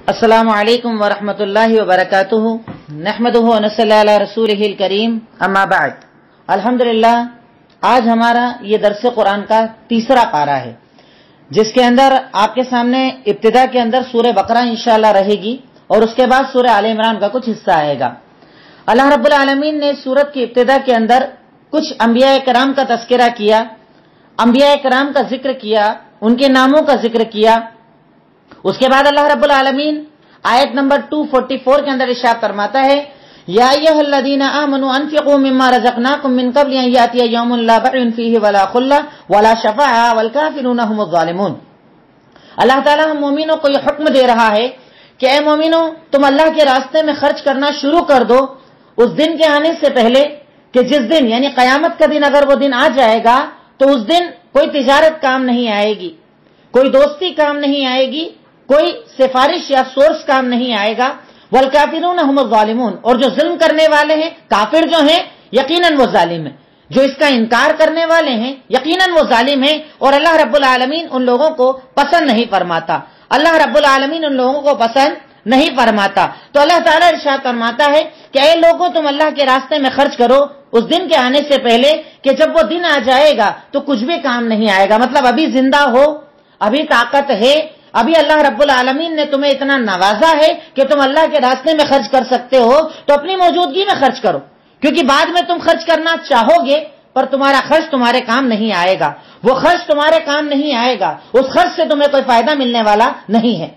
السلام علیکم ورحمۃ اللہ وبرکاتہ نحمدہ ونصلی علی رسولہ الکریم اما بعد الحمدللہ آج ہمارا یہ درس قرآن کا تیسرا پارہ ہے جس کے اندر آپ کے سامنے ابتدا کے اندر سورہ بقرہ انشاءاللہ رہے گی اور اس کے بعد سورہ آل عمران کا کچھ حصہ آئے گا۔ اللہ رب العالمین نے سورت کی ابتدا کے اندر کچھ انبیاء کرام کا تذکرہ کیا، انبیاء کرام کا ذکر کیا، ان کے ناموں کا ذکر کیا۔ اس کے بعد اللہ رب العالمین آیت نمبر 244 کے اندر ارشاد فرماتا ہے یا ایھا الذین آمنوا انفقوا مما رزقناکم من قبل ان یاتی یوم لا بیع فیہ ولا خلہ ولا شفاعہ والکافرون هم الظالمون۔ اللہ تعالی ہم مومنوں کو یہ حکم دے رہا ہے کہ اے مومنوں تم اللہ کے راستے میں خرچ کرنا شروع کر دو اس دن کے آنے سے پہلے کہ جس دن یعنی قیامت کا دن اگر وہ دن آ جائے گا تو اس دن کوئی تجارت کام نہیں آئے گی، کوئی دوستی کام نہیں آئے گی، کوئی سفارش یا سورس کام نہیں آئے گا۔ والکافرون هم الظالمون، اور جو ظلم کرنے والے ہیں کافر جو ہیں یقیناً وہ ظالم ہیں، جو اس کا انکار کرنے والے ہیں یقیناً وہ ظالم ہیں اور اللہ رب العالمین ان لوگوں کو پسند نہیں فرماتا، اللہ رب العالمین ان لوگوں کو پسند نہیں فرماتا۔ تو اللہ تعالیٰ ارشاد فرماتا ہے کہ اے لوگوں تم اللہ کے راستے میں خرچ کرو اس دن کے آنے سے پہلے کہ جب وہ دن آ جائے گا تو کچھ بھی کام نہیں آئے گا، مطلب ابھی زندہ ہو، ابھی طاقت ہے، ابھی اللہ رب العالمین نے تمہیں اتنا نوازا ہے کہ تم اللہ کے راستے میں خرچ کر سکتے ہو تو اپنی موجودگی میں خرچ کرو، کیونکہ بعد میں تم خرچ کرنا چاہو گے پر تمہارا خرچ تمہارے کام نہیں آئے گا، وہ خرچ تمہارے کام نہیں آئے گا، اس خرچ سے تمہیں کوئی فائدہ ملنے والا نہیں ہے۔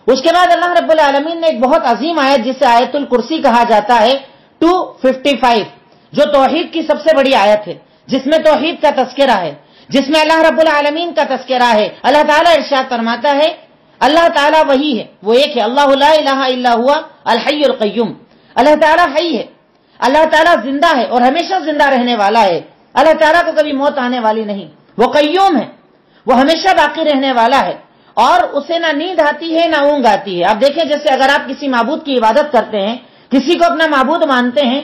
اس کے بعد اللہ رب العالمین نے ایک بہت عظیم آیت جسے آیت الکرسی کہا جاتا ہے 255 جو توحید کی سب سے بڑی آیت ہے، جس میں توحید کا تذکرہ ہے، جس میں اللہ رب العالمین کا تذکرہ ہے۔ اللہ تعالیٰ ارشاد فرماتا ہے اللہ تعالیٰ وہی ہے، وہ ایک ہے، اللہ لا الہ الا ہوا الحی القیوم، اللہ تعالیٰ حی ہے، اللہ تعالیٰ زندہ ہے اور ہمیشہ زندہ رہنے والا ہے، اللہ تعالیٰ کو کبھی موت آنے والی نہیں، وہ قیوم ہے، وہ ہمیشہ باقی رہنے والا ہے اور اسے نہ نیند آتی ہے نہ اونگ آتی ہے۔ آپ دیکھیں جیسے اگر آپ کسی معبود کی عبادت کرتے ہیں، کسی کو اپنا معبود مانتے ہیں،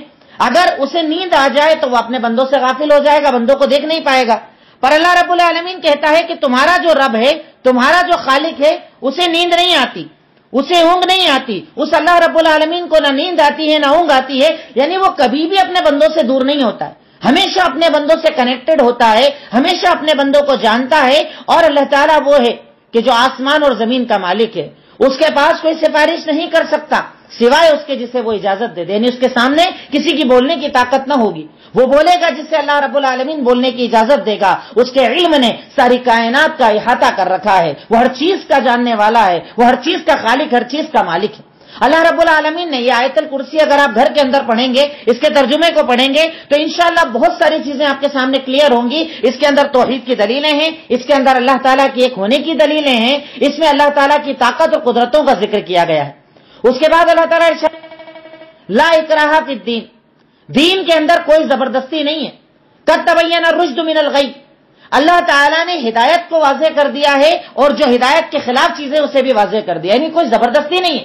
اگر اسے نیند آ جائے تو وہ اپنے بندوں سے غافل ہو جائے گا، بندوں کو دیکھ نہیں پائے گا، پر اللہ رب العالمین کہتا ہے کہ تمہارا جو رب ہے، تمہارا جو خالق ہے، اسے نیند نہیں آتی، اسے اونگ نہیں آتی، اس اللہ رب العالمین کو نہ نیند آتی ہے نہ اونگ آتی ہے، یعنی وہ کبھی بھی اپنے بندوں سے دور نہیں ہوتا ہے، ہمیشہ اپنے بندوں سے کنیکٹڈ ہوتا ہے، ہمیشہ اپنے بندوں کو جانتا ہے۔ اور اللہ تعالیٰ وہ ہے کہ جو آسمان اور زمین کا مالک ہے، اس کے پاس کوئی سفارش نہیں کر سکتا سوائے اس کے جسے وہ اجازت دے دے، یعنی اس کے سامنے کسی کی بولنے کی طاقت نہ ہوگی، وہ بولے گا جس سے اللہ رب العالمین بولنے کی اجازت دے گا۔ اس کے علم نے ساری کائنات کا احاطہ کر رکھا ہے، وہ ہر چیز کا جاننے والا ہے، وہ ہر چیز کا خالق، ہر چیز کا مالک ہے۔ اللہ رب العالمین نے یہ آیت الکرسی اگر آپ گھر کے اندر پڑھیں گے، اس کے ترجمے کو پڑھیں گے تو انشاءاللہ بہت ساری چیزیں آپ کے سامنے کلیئر ہوں گی۔ اس کے اندر توحید کی دلیلیں ہیں، اس کے اندر اللہ تعالیٰ کی ایک ہونے کی دلیلیں ہیں، اس میں اللہ تعالیٰ کی طاقت اور قدرتوں کا ذکر کیا گیا ہے۔ اس کے بعد اللہ تعالیٰ لا اکراہ فی الدین، دین کے اندر کوئی زبردستی نہیں ہے۔ قد تبین الرشد من الغی، اللہ تعالیٰ نے ہدایت کو واضح کر دیا ہے اور جو ہدایت کے خلاف چیزیں اسے بھی واضح کر دیا، یعنی کوئی زبردستی نہیں ہے،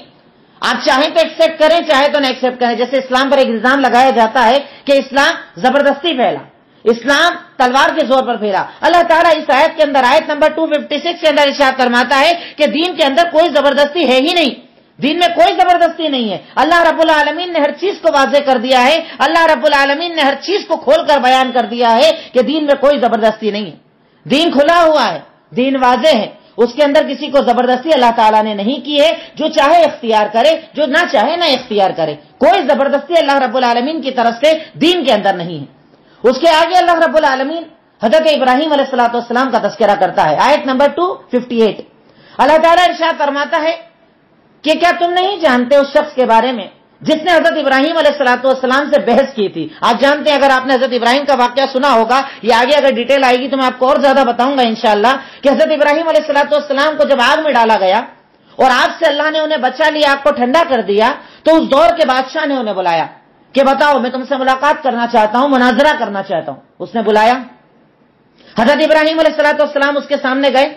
آپ چاہیں تو ایکسپٹ کریں چاہے تو نہ ایکسپٹ کریں۔ جیسے اسلام پر ایک الزام لگایا جاتا ہے کہ اسلام زبردستی پھیلا، اسلام تلوار کے زور پر پھیلا، اللہ تعالیٰ اس آیت کے اندر آیت نمبر 256 کے اندر ارشاد فرماتا ہے کہ دین کے اندر کوئی زبردستی ہے ہی نہیں، دین میں کوئی زبردستی نہیں ہے۔ اللہ رب العالمین نے ہر چیز کو واضح کر دیا ہے، اللہ رب العالمین نے ہر چیز کو کھول کر بیان کر دیا ہے کہ دین میں کوئی زبردستی نہیں ہے، دین کھلا ہوا ہے، دین واضح ہے، اس کے اندر کسی کو زبردستی اللہ تعالیٰ نے نہیں کی ہے، جو چاہے اختیار کرے، جو نہ چاہے نہ اختیار کرے، کوئی زبردستی اللہ رب العالمین کی طرف سے دین کے اندر نہیں ہے۔ اس کے آگے اللہ رب العالمین حضرت ابراہیم علیہ السلام کا تذکرہ کرتا ہے، آیت نمبر 258 اللہ تعالیٰ ارشاد فرماتا ہے کہ کیا تم نہیں جانتے اس شخص کے بارے میں جس نے حضرت ابراہیم علیہ السلام سے بحث کی تھی۔ آپ جانتے ہیں، اگر آپ نے حضرت ابراہیم کا واقعہ سنا ہوگا، یہ آگے اگر ڈیٹیل آئے گی تو میں آپ کو اور زیادہ بتاؤں گا انشاءاللہ، کہ حضرت ابراہیم علیہ السلام کو جب آگ میں ڈالا گیا اور آگ سے اللہ نے انہیں بچا لیا، آگ کو ٹھنڈا کر دیا، تو اس دور کے بادشاہ نے انہیں بلایا کہ بتاؤ میں تم سے ملاقات کرنا چاہتا ہوں، مناظرہ کرنا چاہتا ہوں۔ اس نے بلایا، حضرت ابراہیم علیہ السلام اس کے سامنے گئے۔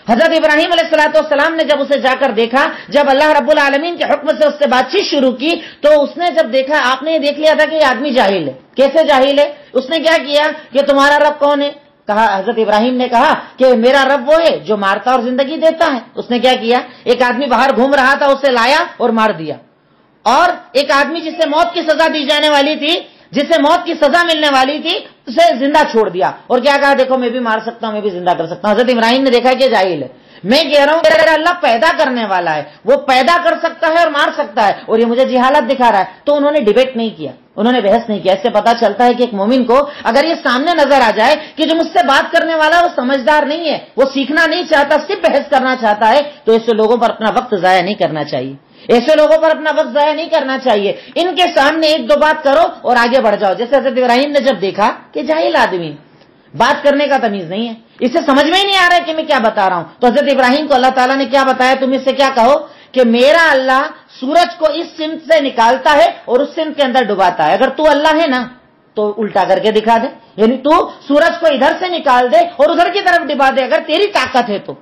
حضرت ابراہیم علیہ السلام نے جب اسے جا کر دیکھا، جب اللہ رب العالمین کے حکم سے اس سے بات چیت شروع کی، تو اس نے جب دیکھا، آپ نے دیکھ لیا تھا کہ یہ آدمی جاہل ہے۔ کیسے جاہل ہے؟ اس نے کیا کیا کہ تمہارا رب کون ہے؟ کہا حضرت ابراہیم نے کہا کہ میرا رب وہ ہے جو مارتا اور زندگی دیتا ہے. اس نے کیا کیا؟ ایک آدمی باہر گھوم رہا تھا، اسے لایا اور مار دیا. اور ایک آدمی جسے موت کی سزا دی جانے والی تھی، جسے موت کی سزا ملنے والی تھی، اسے زندہ چھوڑ دیا. اور کیا کہا؟ دیکھو میں بھی مار سکتا ہوں، میں بھی زندہ کر سکتا ہوں. حضرت ابراہیم نے دیکھا کہ جاہل ہے. میں کہہ رہا ہوں کہ اللہ پیدا کرنے والا ہے، وہ پیدا کر سکتا ہے اور مار سکتا ہے، اور یہ مجھے جہالت دکھا رہا ہے. تو انہوں نے ڈیبیٹ نہیں کیا، انہوں نے بحث نہیں کیا. اس سے پتا چلتا ہے کہ ایک مومن کو اگر یہ سامنے نظر آ جائے کہ جو مجھ سے بات کرنے والا وہ سمجھدار نہیں ہے، وہ سیکھنا نہیں چاہتا، صرف بحث کرنا چاہتا ہے، تو ایسے لوگوں پر اپنا وقت ضائع نہیں کرنا چاہیے. ایسے لوگوں پر اپنا وقت ضائع نہیں کرنا چاہیے. ان کے سامنے ایک دو بات کرو اور آگے بڑھ جاؤ. جیسے حضرت ابراہیم نے جب دیکھا کہ جاہل آدمی، بات کرنے کا تمیز نہیں ہے، اسے سمجھ میں ہی نہیں آ رہا ہے کہ میں کیا بتا رہا ہوں، تو حضرت ابراہیم کو اللہ تعالیٰ نے کیا بتایا؟ تم اس سے کیا کہو کہ میرا اللہ سورج کو اس سمت سے نکالتا ہے اور اس سمت کے اندر ڈباتا ہے. اگر تو اللہ ہے نا تو الٹا کر کے دکھا دے، یعنی تو سورج کو ادھر سے نکال دے اور ادھر کی طرف ڈبا دے، اگر تیری طاقت ہے تو.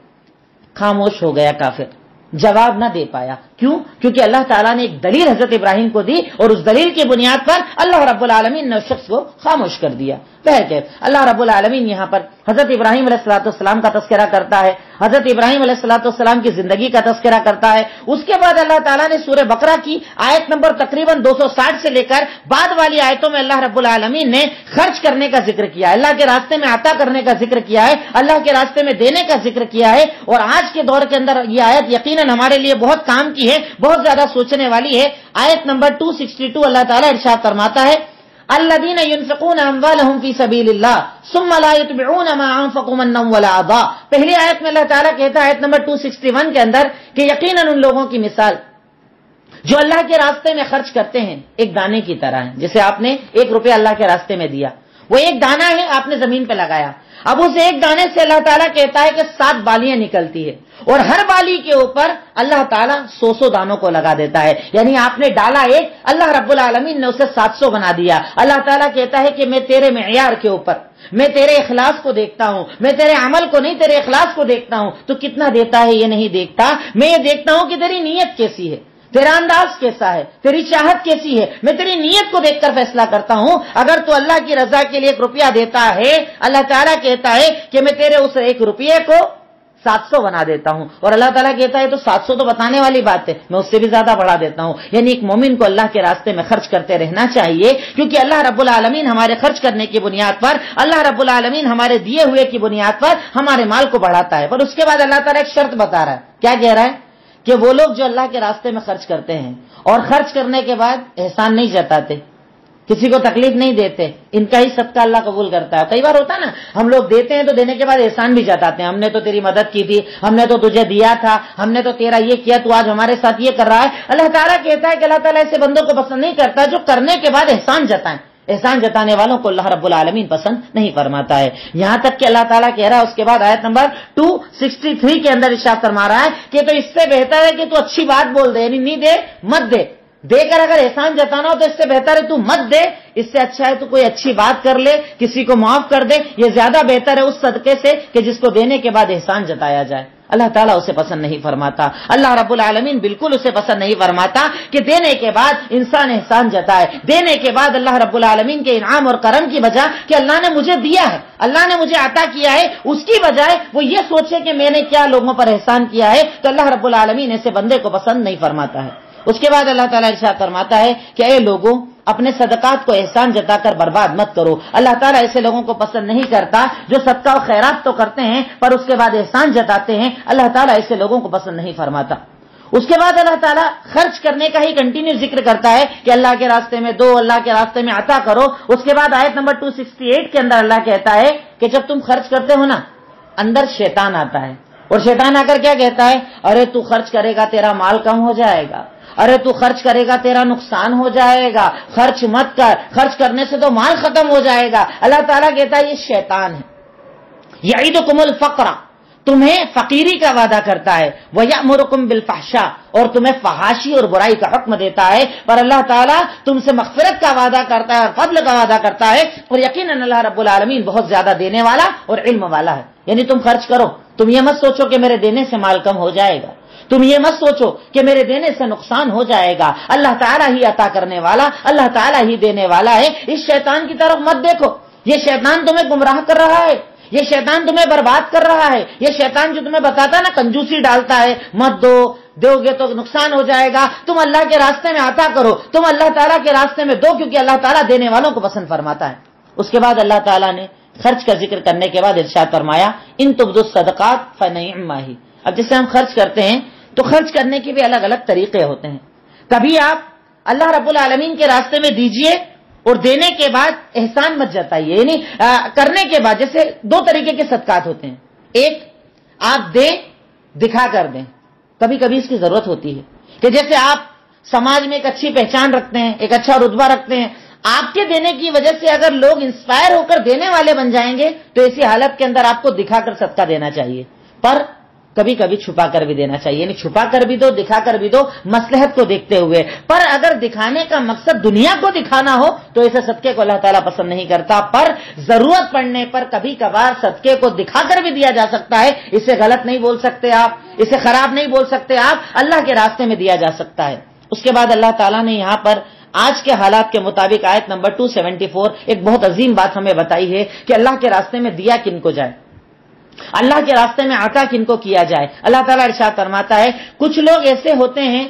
خاموش ہو گیا کافر، جواب نہ دے پایا. کیوں؟ کیونکہ اللہ تعالیٰ نے ایک دلیل حضرت ابراہیم کو دی اور اس دلیل کی بنیاد پر اللہ رب العالمین نے اس شخص کو خاموش کر دیا. اللہ رب العالمین یہاں پر حضرت ابراہیم علیہ السلام کا تذکرہ کرتا ہے، حضرت ابراہیم علیہ السلام کی زندگی کا تذکرہ کرتا ہے. اس کے بعد اللہ تعالیٰ نے سورہ بقرہ کی آیت نمبر تقریباً 260 سے لے کر بعد والی آیتوں میں اللہ رب العالمین نے خرچ کرنے کا ذکر کیا ہے، اللہ کے راستے میں عطا کرنے کا ذکر کیا ہے، اللہ کے راستے میں دینے کا ذکر کیا ہے. اور آج کے دور کے اندر یہ آیت یقیناً ہمارے لیے بہت کام کی ہے، بہت زیادہ سوچنے والی ہے. آیت نمبر 262 اللہ تعالیٰ ارشاد فرماتا ہے الذين ينفقون اموالهم في سبيل الله ثم لا يتبعون ما انفقوا منا ولا عطا. پہلی آیت میں اللہ تعالیٰ کہتا ہے آیت نمبر 261 کے اندر کہ یقیناً ان لوگوں کی مثال جو اللہ کے راستے میں خرچ کرتے ہیں ایک دانے کی طرح ہے. جیسے آپ نے 1 روپیہ اللہ کے راستے میں دیا، وہ ایک دانہ ہے، آپ نے زمین پہ لگایا. اب اس ایک دانے سے اللہ تعالیٰ کہتا ہے کہ 7 بالیاں نکلتی ہے اور ہر بالی کے اوپر اللہ تعالیٰ 100 دانوں کو لگا دیتا ہے. یعنی آپ نے ڈالا ایک، اللہ رب العالمین نے اسے 700 بنا دیا. اللہ تعالیٰ کہتا ہے کہ میں تیرے معیار کے اوپر، میں تیرے اخلاص کو دیکھتا ہوں، میں تیرے عمل کو نہیں تیرے اخلاص کو دیکھتا ہوں. تو کتنا دیتا ہے یہ نہیں دیکھتا، میں یہ دیکھتا ہوں کہ تیری نیت کیسی ہے، تیرا انداز کیسا ہے، تیری چاہت کیسی ہے. میں تیری نیت کو دیکھ کر فیصلہ کرتا ہوں. اگر تو اللہ کی رضا کے لیے 1 روپیہ دیتا ہے، اللہ تعالیٰ کہتا ہے کہ میں تیرے اس 1 روپیے کو 700 بنا دیتا ہوں. اور اللہ تعالیٰ کہتا ہے تو 700 تو بتانے والی بات ہے، میں اس سے بھی زیادہ بڑھا دیتا ہوں. یعنی ایک مومن کو اللہ کے راستے میں خرچ کرتے رہنا چاہیے، کیونکہ اللہ رب العالمین ہمارے خرچ کرنے کی بنیاد پر، اللہ رب العالمین ہمارے دیے ہوئے کی بنیاد پر ہمارے مال کو بڑھاتا ہے. پر اس کے بعد اللہ تعالیٰ ایک شرط بتا رہا ہے. کیا کہہ رہا ہے؟ کہ وہ لوگ جو اللہ کے راستے میں خرچ کرتے ہیں اور خرچ کرنے کے بعد احسان نہیں جتاتے، کسی کو تکلیف نہیں دیتے، ان کا ہی صدقہ اللہ قبول کرتا ہے. کئی بار ہوتا ہے نا، ہم لوگ دیتے ہیں تو دینے کے بعد احسان بھی جتاتے ہیں، ہم نے تو تیری مدد کی تھی، ہم نے تو تجھے دیا تھا، ہم نے تو تیرا یہ کیا، تو آج ہمارے ساتھ یہ کر رہا ہے. اللہ تعالیٰ کہتا ہے کہ اللہ تعالیٰ ایسے بندوں کو پسند نہیں کرتا جو کرنے کے بعد احسان جتائیں. احسان جتانے والوں کو اللہ رب العالمین پسند نہیں فرماتا ہے. یہاں تک کہ اللہ تعالیٰ کہہ رہا ہے اس کے بعد آیت نمبر 263 کے اندر ارشاد فرما رہا ہے کہ تو اس سے بہتر ہے کہ تو اچھی بات بول دے، یعنی نہیں دے مت دے، دے کر اگر احسان جتانا ہو تو اس سے بہتر ہے تو مت دے، اس سے اچھا ہے تو کوئی اچھی بات کر لے، کسی کو معاف کر دے. یہ زیادہ بہتر ہے اس صدقے سے کہ جس کو دینے کے بعد احسان جتایا جائے. اللہ تعالیٰ اسے پسند نہیں فرماتا. اللہ رب العالمین بالکل اسے پسند نہیں فرماتا کہ دینے کے بعد انسان احسان جتائے، دینے کے بعد اللہ رب العالمین کے انعام اور کرم کی بجائے کہ اللہ نے مجھے دیا ہے، اللہ نے مجھے عطا کیا ہے، اس کی بجائے وہ یہ سوچے کہ میں نے کیا لوگوں پر احسان کیا ہے، تو اللہ رب العالمین ایسے بندے کو پسند نہیں فرماتا ہے. اس کے بعد اللہ تعالیٰ ارشاد فرماتا ہے کہ اے لوگوں، اپنے صدقات کو احسان جتا کر برباد مت کرو. اللہ تعالیٰ ایسے لوگوں کو پسند نہیں کرتا جو صدقہ و خیرات تو کرتے ہیں پر اس کے بعد احسان جتاتے ہیں. اللہ تعالیٰ ایسے لوگوں کو پسند نہیں فرماتا. اس کے بعد اللہ تعالیٰ خرچ کرنے کا ہی کنٹینیو ذکر کرتا ہے کہ اللہ کے راستے میں دو، اللہ کے راستے میں عطا کرو. اس کے بعد آیت نمبر 268 کے اندر اللہ کہتا ہے کہ جب تم خرچ کرتے ہو نا، اندر شیطان آتا ہے اور شیطان آ کر کیا کہتا ہے؟ ارے تو خرچ کرے گا تیرا مال کم ہو جائے گا، ارے تو خرچ کرے گا تیرا نقصان ہو جائے گا، خرچ مت کر، خرچ کرنے سے تو مال ختم ہو جائے گا. اللہ تعالیٰ کہتا ہے یہ شیطان ہے. یعیدکم الفقر، تمہیں فقیری کا وعدہ کرتا ہے، وَيَأْمُرُكُمْ بِالْفَحْشَاءِ، اور تمہیں فحاشی اور برائی کا حکم دیتا ہے. پر اللہ تعالیٰ تم سے مغفرت کا وعدہ کرتا ہے اور فضل کا وعدہ کرتا ہے، اور یقیناً اللہ رب العالمین بہت زیادہ دینے والا اور علم والا ہے. یعنی تم خرچ کرو، تم یہ مت سوچو کہ میرے دینے سے مال کم ہو جائے گا، تم یہ مت سوچو کہ میرے دینے سے نقصان ہو جائے گا. اللہ تعالیٰ ہی عطا کرنے والا، اللہ تعالیٰ ہی دینے والا ہے. اس شیطان کی طرف مت دیکھو، یہ شیطان تمہیں گمراہ کر رہا ہے، یہ شیطان تمہیں برباد کر رہا ہے، یہ شیطان جو تمہیں بتاتا نا کنجوسی ڈالتا ہے، مت دو گے تو نقصان ہو جائے گا، تم اللہ کے راستے میں عطا کرو، تم اللہ تعالیٰ کے راستے میں دو، کیونکہ اللہ تعالیٰ دینے والوں کو پسند فرماتا ہے۔ اس کے بعد اللہ تعالیٰ نے خرچ کا ذکر کرنے کے بعد ارشاد فرمایا ان تبدوا الصدقات فنعما ہی۔ اب جیسے ہم خرچ کرتے ہیں تو خرچ کرنے کے بھی الگ الگ طریقے ہوتے ہیں۔ کبھی آپ اللہ رب العالمین کے راستے میں دیجئے اور دینے کے بعد احسان مت جتائیے، یعنی کرنے کے بعد جیسے دو طریقے کے صدقات ہوتے ہیں، ایک آپ دیں دکھا کر دیں، کبھی کبھی اس کی ضرورت ہوتی ہے کہ جیسے آپ سماج میں ایک اچھی پہچان رکھتے ہیں، ایک اچھا رتبہ رکھتے ہیں، آپ کے دینے کی وجہ سے اگر لوگ انسپائر ہو کر دینے والے بن جائیں گے تو ایسی حالت کے اندر آپ کو دکھا کر صدقہ دینا چاہیے، پر کبھی کبھی چھپا کر بھی دینا چاہیے، یعنی چھپا کر بھی دو دکھا کر بھی دو، مصلحت کو دیکھتے ہوئے۔ پر اگر دکھانے کا مقصد دنیا کو دکھانا ہو تو ایسے صدقے کو اللہ تعالیٰ پسند نہیں کرتا، پر ضرورت پڑنے پر کبھی کبھار صدقے کو دکھا کر بھی دیا جا سکتا ہے، اسے غلط نہیں بول سکتے آپ، اسے خراب نہیں بول سکتے آپ، اللہ کے راستے میں دیا جا سکتا ہے۔ اس کے بعد اللہ تعالیٰ نے یہاں پر آج کے حالات کے مطابق آیت نمبر 274 ایک بہت عظیم بات ہمیں بتائی ہے کہ اللہ کے راستے میں دیا کن کو جائے، اللہ کے راستے میں عطا کن کو کیا جائے۔ اللہ تعالیٰ ارشاد فرماتا ہے کچھ لوگ ایسے ہوتے ہیں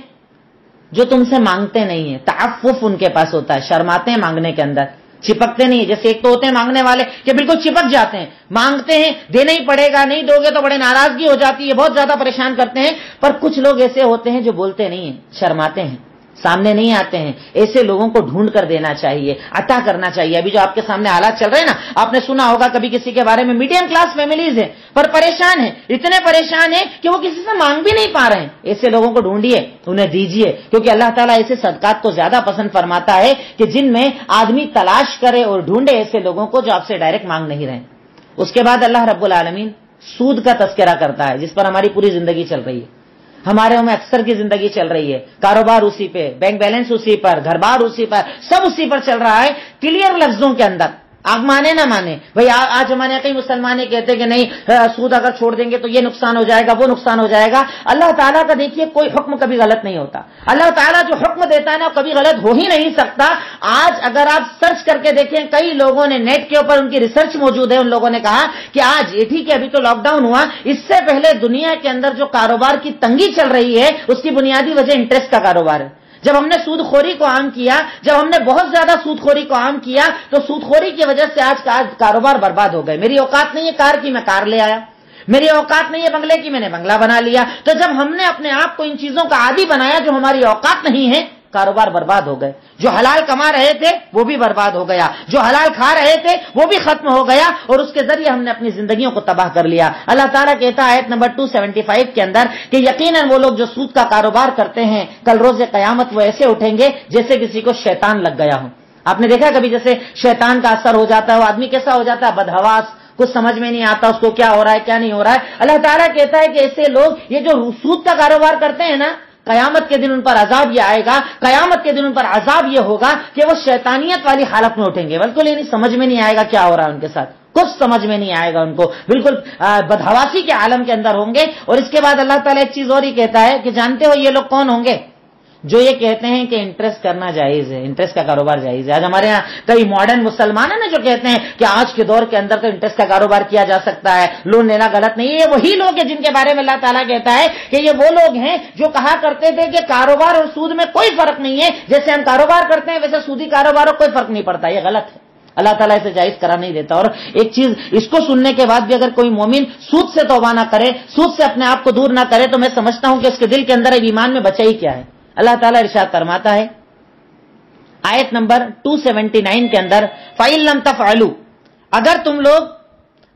جو تم سے مانگتے نہیں ہیں، تعفف ان کے پاس ہوتا ہے، شرماتے ہیں مانگنے کے اندر، چپکتے نہیں ہیں۔ جیسے ایک تو ہوتے ہیں مانگنے والے کہ بالکل چپک جاتے ہیں، مانگتے ہیں دینا ہی پڑے گا، نہیں دو گے تو بڑے ناراضگی ہو جاتی ہے، بہت زیادہ پریشان کرتے ہیں۔ پر کچھ لوگ ایسے ہوتے ہیں جو بولتے نہیں ہیں، شرماتے ہیں، سامنے نہیں آتے ہیں، ایسے لوگوں کو ڈھونڈ کر دینا چاہیے، عطا کرنا چاہیے۔ ابھی جو آپ کے سامنے حالات چل رہے ہیں نا، آپ نے سنا ہوگا کبھی کسی کے بارے میں میڈیم کلاس فیملیز ہیں پر پریشان ہیں، اتنے پریشان ہیں کہ وہ کسی سے مانگ بھی نہیں پا رہے ہیں، ایسے لوگوں کو ڈھونڈیے، انہیں دیجیے، کیونکہ اللہ تعالیٰ ایسے صدقات کو زیادہ پسند فرماتا ہے کہ جن میں آدمی تلاش کرے اور ڈھونڈے ایسے لوگوں کو جو آپ سے ڈائریکٹ مانگ نہیں رہے۔ اس کے بعد اللہ رب العالمین سود کا تذکرہ کرتا ہے جس پر ہماری پوری زندگی چل رہی ہے، ہمارے میں اکثر کی زندگی چل رہی ہے، کاروبار اسی پہ، بینک بیلنس اسی پر، گھر بار اسی پر، سب اسی پر چل رہا ہے، کلیئر لفظوں کے اندر۔ آپ مانے نہ مانے بھائی، آج ہمارے کئی مسلمان کہتے ہیں کہ نہیں سود اگر چھوڑ دیں گے تو یہ نقصان ہو جائے گا، وہ نقصان ہو جائے گا۔ اللہ تعالیٰ کا دیکھیے کوئی حکم کبھی غلط نہیں ہوتا، اللہ تعالیٰ جو حکم دیتا ہے نا کبھی غلط ہو ہی نہیں سکتا۔ آج اگر آپ سرچ کر کے دیکھیں، کئی لوگوں نے نیٹ کے اوپر ان کی ریسرچ موجود ہے، ان لوگوں نے کہا کہ آج یہ ٹھیک ہے ابھی تو لاک ڈاؤن ہوا، اس سے پہلے دنیا کے اندر جو کاروبار کی تنگی چل رہی ہے اس کی بنیادی وجہ انٹرسٹ کا کاروبار ہے۔ جب ہم نے سود خوری کو عام کیا، جب ہم نے بہت زیادہ سود خوری کو عام کیا تو سود خوری کی وجہ سے آج کاروبار برباد ہو گئے۔ میری اوقات نہیں ہے کار کی، میں کار لے آیا، میری اوقات نہیں ہے بنگلے کی، میں نے بنگلہ بنا لیا۔ تو جب ہم نے اپنے آپ کو ان چیزوں کا عادی بنایا جو ہماری اوقات نہیں ہے، کاروبار برباد ہو گئے۔ جو حلال کما رہے تھے وہ بھی برباد ہو گیا، جو حلال کھا رہے تھے وہ بھی ختم ہو گیا، اور اس کے ذریعے ہم نے اپنی زندگیوں کو تباہ کر لیا۔ اللہ تعالیٰ کہتا ہے آیت نمبر 275 کے اندر کہ یقیناً وہ لوگ جو سود کا کاروبار کرتے ہیں کل روز قیامت وہ ایسے اٹھیں گے جیسے کسی کو شیطان لگ گیا ہو۔ آپ نے دیکھا کبھی جیسے شیطان کا اثر ہو جاتا ہے، وہ آدمی کیسا ہو جاتا ہے؟ بدحواس، کچھ سمجھ میں نہیں آتا اس کو کیا ہو رہا ہے کیا نہیں ہو رہا ہے۔ اللہ تعالیٰ کہتا ہے کہ ایسے لوگ یہ جو سود کا کاروبار کرتے ہیں نا، قیامت کے دن ان پر عذاب یہ آئے گا، قیامت کے دن ان پر عذاب یہ ہوگا کہ وہ شیطانیت والی حالت میں اٹھیں گے، بالکل یعنی سمجھ میں نہیں آئے گا کیا ہو رہا ہے ان کے ساتھ، کچھ سمجھ میں نہیں آئے گا ان کو، بالکل بدحواسی کے عالم کے اندر ہوں گے۔ اور اس کے بعد اللہ تعالیٰ ایک چیز اور ہی کہتا ہے کہ جانتے ہو یہ لوگ کون ہوں گے؟ جو یہ کہتے ہیں کہ انٹرسٹ کرنا جائز ہے، انٹرسٹ کا کاروبار جائز ہے۔ آج ہمارے یہاں کئی ماڈرن مسلمان ہیں نا جو کہتے ہیں کہ آج کے دور کے اندر تو انٹرسٹ کا کاروبار کیا جا سکتا ہے، لون لینا غلط نہیں ہے۔ یہ وہی لوگ ہیں جن کے بارے میں اللہ تعالیٰ کہتا ہے کہ یہ وہ لوگ ہیں جو کہا کرتے تھے کہ کاروبار اور سود میں کوئی فرق نہیں ہے، جیسے ہم کاروبار کرتے ہیں ویسے سودی کاروبار کوئی فرق نہیں پڑتا۔ یہ غلط ہے، اللہ تعالیٰ اسے جائز قرار نہیں دیتا۔ اور ایک چیز اس کو سننے کے بعد بھی اگر کوئی مومن سود سے توبہ نہ کرے، سود سے اپنے آپ کو دور نہ کرے، تو میں سمجھتا ہوں کہ اس کے دل کے اندر ایمان میں بچا ہی کیا ہے۔ اللہ تعالیٰ ارشاد فرماتا ہے آیت نمبر 279 کے اندر فَإِن لَّمْ تَفْعَلُوا،